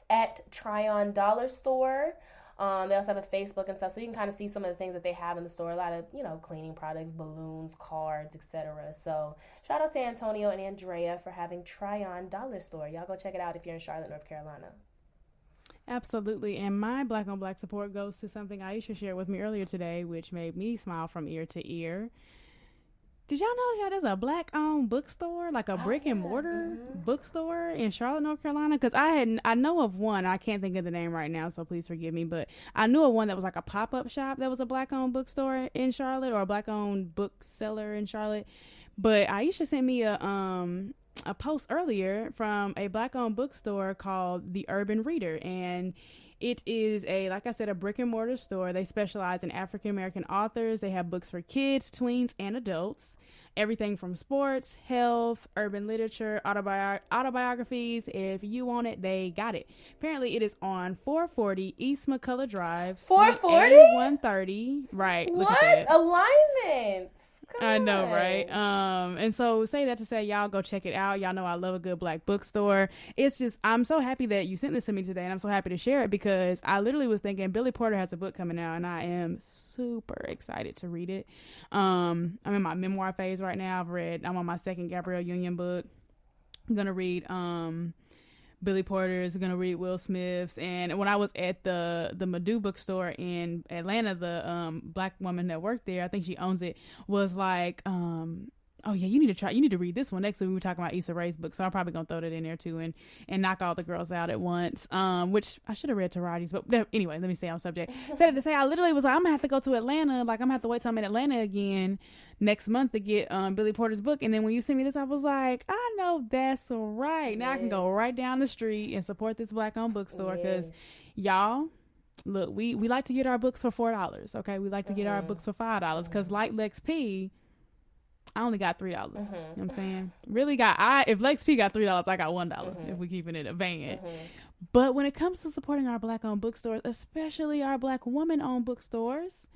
at Tryon Dollar Store. They also have a Facebook and stuff, so you can kind of see some of the things that they have in the store. A lot of, cleaning products, balloons, cards, etc. So shout out to Antonio and Andrea for having Tryon Dollar Store. Y'all go check it out if you're in Charlotte, North Carolina. Absolutely. And my black on black support goes to something Aisha shared with me earlier today, which made me smile from ear to ear. Did y'all know there's a black-owned bookstore, like a brick-and-mortar bookstore in Charlotte, North Carolina? Because I know of one. I can't think of the name right now, so please forgive me. But I knew of one that was like a pop-up shop that was a black-owned bookstore in Charlotte, or a black-owned bookseller in Charlotte. But Aisha sent me a post earlier from a black-owned bookstore called The Urban Reader, and it is like I said, a brick and mortar store. They specialize in African American authors. They have books for kids, tweens, and adults. Everything from sports, health, urban literature, autobiographies. If you want it, they got it. Apparently, it is on 440 East McCullough Drive. 440? 130. Right. What? Look at that. Alignment. I know, right? And so say that to say, y'all go check it out. Y'all know I love a good black bookstore. It's just, I'm so happy that you sent this to me today, and I'm so happy to share it, because I literally was thinking Billy Porter has a book coming out, and I am super excited to read it. I'm in my memoir phase right now. I'm on my second Gabrielle Union book. I'm gonna read Billy Porter's, gonna read Will Smith's. And when I was at the Madu bookstore in Atlanta, the black woman that worked there, I think she owns it, was like, oh yeah, you need to read this one next. So we were talking about Issa Rae's book, so I'm probably gonna throw that in there too, and knock all the girls out at once. Which I should have read Taraji's, but anyway, let me stay on subject. Said to say, I literally was like, I'm gonna have to go to Atlanta, like I'm gonna have to wait till I'm in Atlanta again next month to get Billy Porter's book. And then when you sent me this, I was like, I know that's right. Now I can go right down the street and support this black-owned bookstore, because y'all, look, we like to get our books for $4. Okay, we like to get our books for $5 because like Lex P, I only got $3. You know what I'm saying? Really if Lex P got $3, I got $1 if we keeping it a band. But when it comes to supporting our Black-owned bookstores, especially our Black woman-owned bookstores,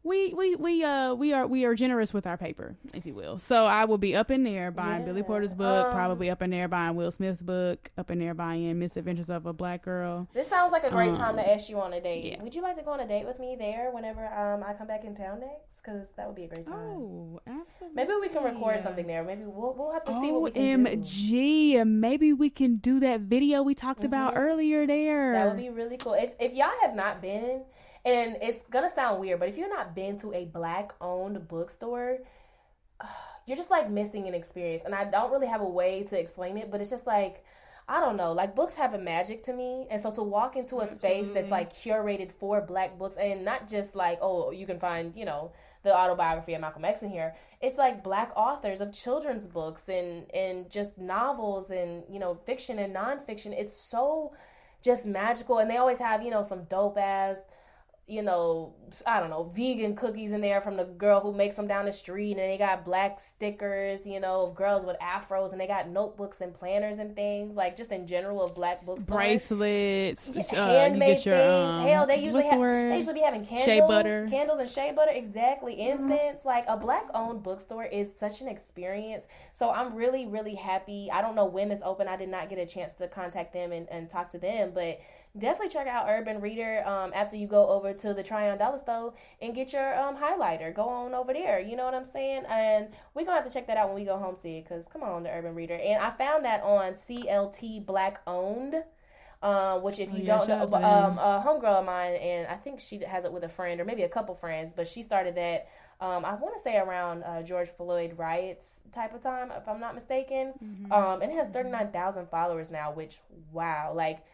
we are generous with our paper, if you will. So I will be up in there buying Billy Porter's book, probably up in there buying Will Smith's book, up in there buying Misadventures of a Black Girl. This sounds like a great time to ask you on a date. Yeah. Would you like to go on a date with me there whenever I come back in town next? Because that would be a great time. Oh, absolutely. Maybe we can record something there. Maybe we'll have to see what we can do. OMG, maybe we can do that video we talked about earlier there. That would be really cool. If y'all have not been... And it's going to sound weird, but if you're not been to a Black-owned bookstore, you're just, like, missing an experience. And I don't really have a way to explain it, but it's just, like, I don't know. Like, books have a magic to me. And so to walk into a space that's, like, curated for Black books, and not just, like, oh, you can find, you know, the autobiography of Malcolm X in here. It's, like, Black authors of children's books and just novels and, you know, fiction and nonfiction. It's so just magical. And they always have, you know, some dope-ass... you know, I don't know, vegan cookies in there from the girl who makes them down the street, and they got Black stickers, you know, of girls with afros, and they got notebooks and planners and things, like, just in general of Black bookstores. Bracelets, handmade things. Hell, they usually be having candles, shea butter. Candles and shea butter, exactly, incense. Like, a Black-owned bookstore is such an experience, so I'm really, really happy. I don't know when it's open. I did not get a chance to contact them and talk to them, but definitely check out Urban Reader after you go over to the Tryon Dollar Store and get your highlighter. Go on over there. You know what I'm saying? And we're going to have to check that out when we go home see it, because come on, the Urban Reader. And I found that on CLT Black Owned, which if you don't know, a homegirl of mine, and I think she has it with a friend or maybe a couple friends, but she started that, I want to say around George Floyd riots type of time, if I'm not mistaken. And it has 39,000 followers now, which, wow, like,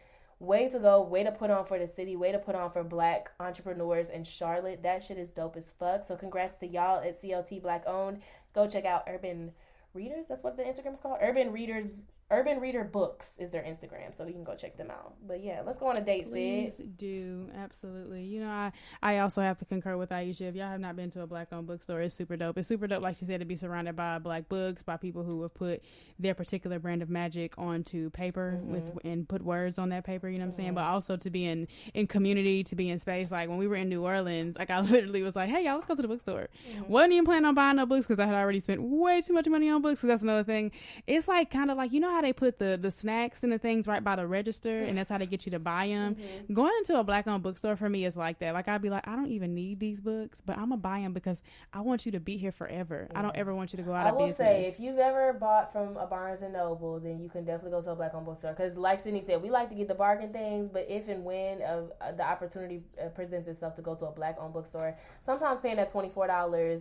way to go, way to put on for the city, way to put on for Black entrepreneurs in Charlotte. That shit is dope as fuck. So congrats to y'all at CLT Black Owned. Go check out Urban Readers. That's what the Instagram is called. Urban Reader Books is their Instagram, so you can go check them out. But yeah, let's go on a date, Sid. Please do, absolutely. You know, I also have to concur with Aisha. If y'all have not been to a Black-owned bookstore, it's super dope. It's super dope, like she said, to be surrounded by Black books, by people who have put their particular brand of magic onto paper and put words on that paper. You know what I'm saying? But also to be in community, to be in space. Like when we were in New Orleans, like I literally was like, "Hey, y'all, let's go to the bookstore." Wasn't even planning on buying no books because I had already spent way too much money on books. Because that's another thing. It's like kind of like, you know how they put the snacks and the things right by the register, and that's how they get you to buy them. Going into a Black-owned bookstore for me is like that. Like I'd be like, I don't even need these books, but I'm gonna buy them because I want you to be here forever. I don't ever want you to go out of business. I will say, if you've ever bought from a Barnes and Noble, then you can definitely go to a Black-owned bookstore, because like Sydney said, we like to get the bargain things, but if and when the opportunity presents itself to go to a Black-owned bookstore, sometimes paying that $24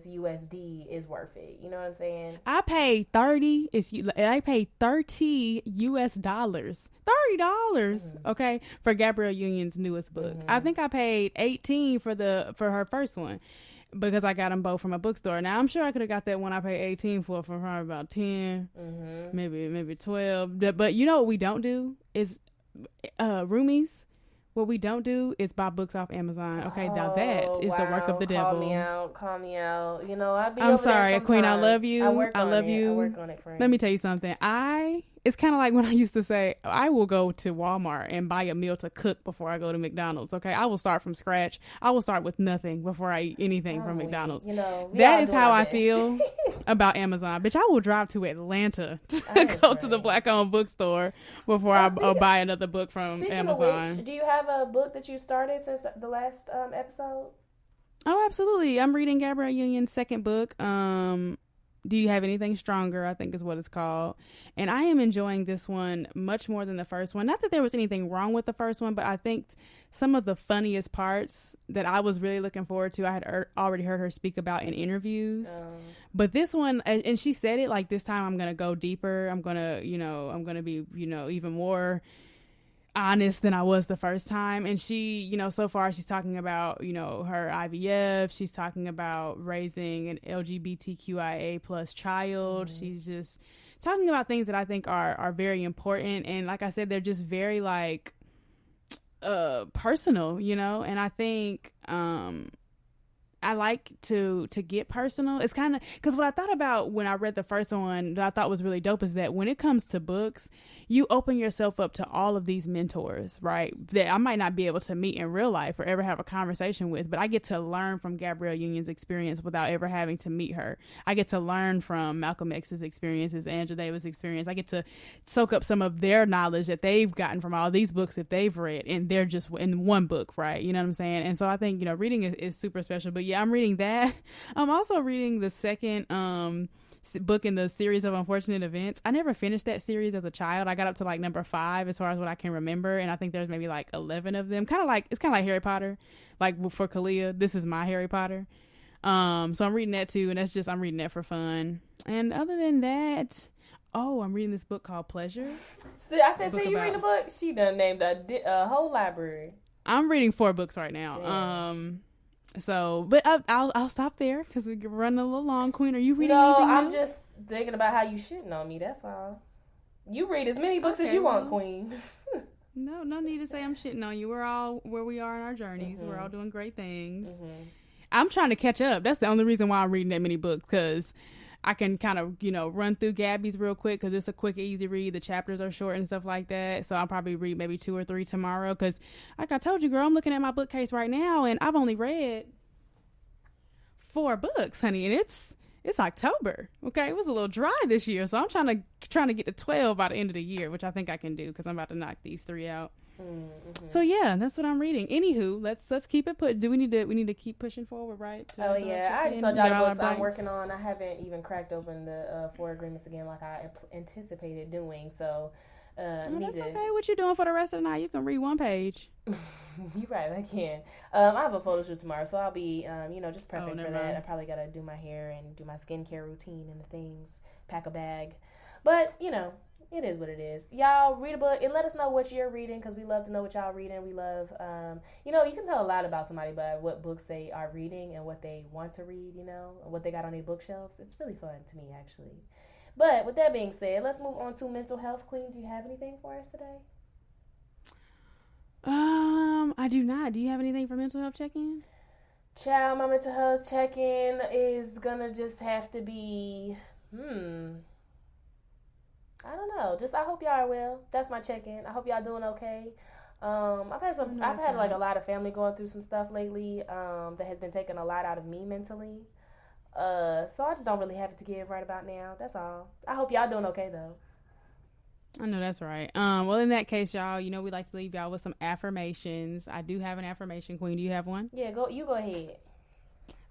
USD is worth it. You know what I'm saying? I paid $30 US dollars, $30, okay, for Gabrielle Union's newest book. I think I paid $18 for her first one because I got them both from a bookstore. Now I'm sure I could have got that one I paid $18 for probably about 10, maybe 12. But you know what we don't do is roomies. What we don't do is buy books off Amazon. Okay, now that is the work of the devil. Call me out. You know, I'm sorry, Queen. I love you. I love you. I work on it, friend. Let me tell you something. It's kind of like when I used to say, I will go to Walmart and buy a meal to cook before I go to McDonald's. Okay, I will start from scratch. I will start with nothing before I eat anything from McDonald's. You know, that is how I feel about Amazon. Bitch, I will drive to Atlanta to go to the Black-owned bookstore before I buy another book from Amazon. Of which, do you have a book that you started since the last episode? Oh, absolutely. I'm reading Gabrielle Union's second book. Do You Have Anything Stronger, I think is what it's called. And I am enjoying this one much more than the first one. Not that there was anything wrong with the first one, but I think some of the funniest parts that I was really looking forward to, I had already heard her speak about in interviews. But this one, and she said it like, this time I'm going to go deeper. I'm going to be, even more honest than I was the first time. And she, so far she's talking about, her IVF. She's talking about raising an LGBTQIA plus child. She's just talking about things that I think are very important. And like I said, they're just very like, personal, you know, and I think I like to get personal. It's kind of because what I thought about when I read the first one that I thought was really dope is that when it comes to books, you open yourself up to all of these mentors, right? That I might not be able to meet in real life or ever have a conversation with, but I get to learn from Gabrielle Union's experience without ever having to meet her. I get to learn from Malcolm X's experiences, Angela Davis' experience. I get to soak up some of their knowledge that they've gotten from all these books that they've read, and they're just in one book, right? You know what I'm saying? And so I think, you know, reading is super special. But yeah, I'm reading that. I'm also reading the second book in the series of Unfortunate Events. I never finished that series as a child. I got up to like number 5 as far as what I can remember, and I think there's maybe like 11 of them. It's kind of like Harry Potter. Like for Kalia, this is my Harry Potter. So I'm reading that too, and I'm reading that for fun. And other than that, I'm reading this book called Pleasure. See, I said, you reading a book? She done named a whole library. I'm reading 4 books right now. Damn. So, but I'll stop there because we're running a little long. Queen, are you reading anything new? I'm just thinking about how you shitting on me. That's all. You read as many books as you want, Queen. No need to say I'm shitting on you. We're all where we are in our journeys. Mm-hmm. We're all doing great things. Mm-hmm. I'm trying to catch up. That's the only reason why I'm reading that many books, because I can kind of, you know, run through Gabby's real quick because it's a quick, easy read. The chapters are short and stuff like that. So I'll probably read maybe 2 or 3 tomorrow because, like I told you, girl, I'm looking at my bookcase right now and I've only read 4 books, honey, and it's October. Okay, it was a little dry this year, so I'm trying to get to 12 by the end of the year, which I think I can do because I'm about to knock these 3 out. Mm-hmm. So yeah, that's what I'm reading. Anywho, let's keep it put. We need to keep pushing forward, right? I already told y'all the books I'm working on. I haven't even cracked open the 4 agreements again like I anticipated doing. So that's okay. What you doing for the rest of the night? You can read 1 page. You're right, I can. I have a photo shoot tomorrow, so I'll be just prepping for that. I probably gotta do my hair and do my skincare routine and the things, pack a bag. But it is what it is. Y'all read a book and let us know what you're reading because we love to know what y'all reading. We love, you can tell a lot about somebody by what books they are reading and what they want to read, and what they got on their bookshelves. It's really fun to me, actually. But with that being said, let's move on to mental health. Queen, do you have anything for us today? I do not. Do you have anything for mental health check-in? Child, my mental health check-in is gonna just have to be, I don't know. Just I hope y'all are well. That's my check-in. I hope y'all doing okay. I've had like a lot of family going through some stuff lately that has been taking a lot out of me mentally. So I just don't really have it to give right about now. That's all. I hope y'all doing okay though. I know that's right. Well, in that case, y'all, we like to leave y'all with some affirmations. I do have an affirmation, Queen. Do you have one? Yeah, go ahead.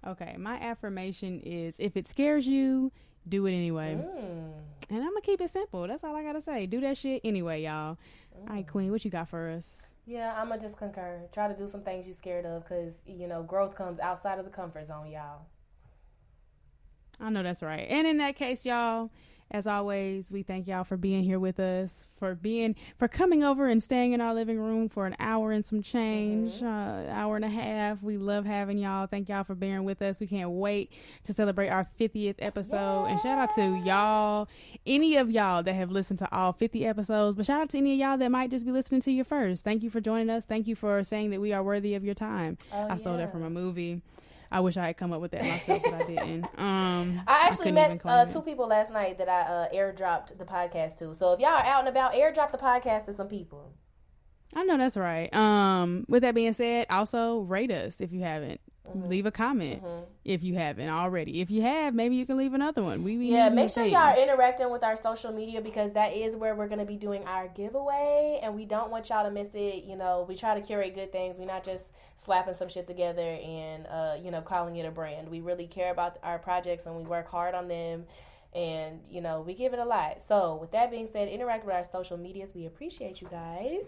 Okay, my affirmation is if it scares you, do it anyway. And I'm gonna keep it simple. That's all I gotta say. Do that shit anyway, y'all. All right, Queen, what you got for us? Yeah, I'm gonna just concur. Try to do some things you're scared of because, growth comes outside of the comfort zone, y'all. I know that's right. And in that case, y'all, as always, we thank y'all for being here with us, for coming over and staying in our living room for an hour and some change, hour and a half. We love having y'all. Thank y'all for bearing with us. We can't wait to celebrate our 50th episode. Yes. And shout out to y'all, any of y'all that have listened to all 50 episodes, but shout out to any of y'all that might just be listening to you first. Thank you for joining us. Thank you for saying that we are worthy of your time. I stole that from a movie. I wish I had come up with that myself, but I didn't. I actually met 2 people last night that I airdropped the podcast to. So if y'all are out and about, airdrop the podcast to some people. I know that's right. With that being said, also rate us if you haven't. Leave a comment if you haven't already. If you have, maybe you can leave another one. Make sure y'all are interacting with our social media because that is where we're going to be doing our giveaway, and we don't want y'all to miss it. We try to curate good things. We're not just slapping some shit together and calling it a brand. We really care about our projects and we work hard on them, and we give it a lot. So with that being said, interact with our social medias. We appreciate you guys.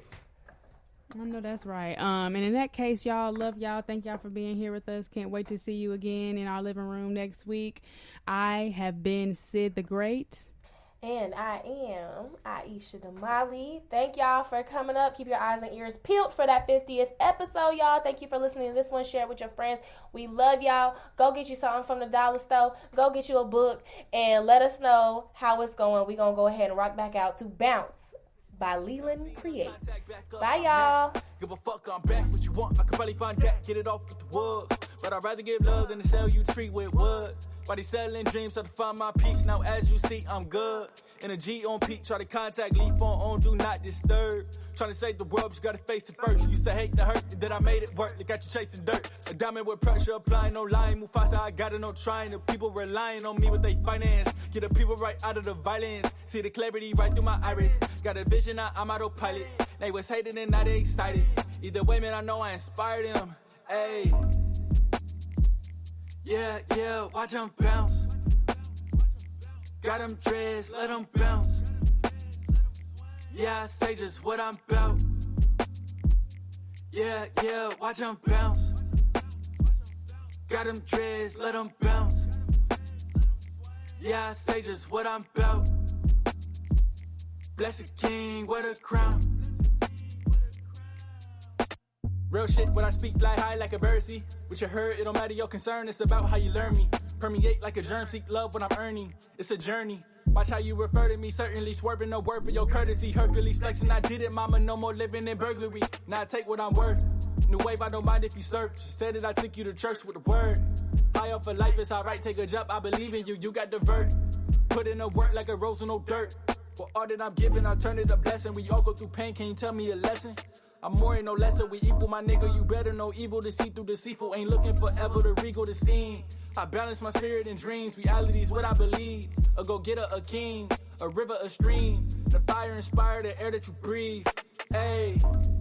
I know that's right. And in that case, y'all, love y'all. Thank y'all for being here with us. Can't wait to see you again in our living room next week. I have been Sid the Great. And I am Aisha Damali. Thank y'all for coming up. Keep your eyes and ears peeled for that 50th episode, y'all. Thank you for listening to this one. Share it with your friends. We love y'all. Go get you something from the dollar store. Go get you a book and let us know how it's going. We're going to go ahead and rock back out to Bounce by Leland Creates. Bye, y'all. Give a fuck, I'm back. What you want? I can probably find that. Get it off with the woods. But I'd rather give love than to sell you tree with woods. Body selling dreams, so to find my peace. Now as you see, I'm good. In a G on peak, try to contact, leave on do not disturb. Trying to save the world, but you gotta face it first. Used to hate the hurt, then I made it work. They got you chasing dirt. A diamond with pressure, applying no lying. Mufasa, I got it, no trying. The people relying on me with they finance. Get the people right out of the violence. See the clarity right through my iris. Got a vision, I'm autopilot. They was hating and now they excited. Either way, man, I know I inspired them. Ayy. Yeah, watch them bounce. Got them dreads, let them bounce. Yeah, I say just what I'm about. Yeah, watch them bounce. Got them dreads, let them bounce. Yeah, I say just what I'm about. Blessed king, what a crown. Real shit, when I speak, fly high like a bird, see. What you heard, it don't matter your concern, it's about how you learn me. Permeate like a germ, seek love when I'm earning. It's a journey. Watch how you refer to me, certainly swerving no word for your courtesy. Hercules flexing, I did it, mama, no more living in burglary. Now I take what I'm worth. New wave, I don't mind if you search. She said that I took you to church with a word. High off of life, it's alright, take a jump, I believe in you, you got the vert. Put in the work like a rose with no dirt. For all that I'm giving, I turn it a blessing. We all go through pain, can you tell me a lesson? I'm more ain't no lesser, we equal, my nigga, you better know evil to see through deceitful. Ain't looking forever to regal the scene. I balance my spirit and dreams, reality's what I believe. A go-getter, a king, a river, a stream. The fire inspire the air that you breathe. Ayy.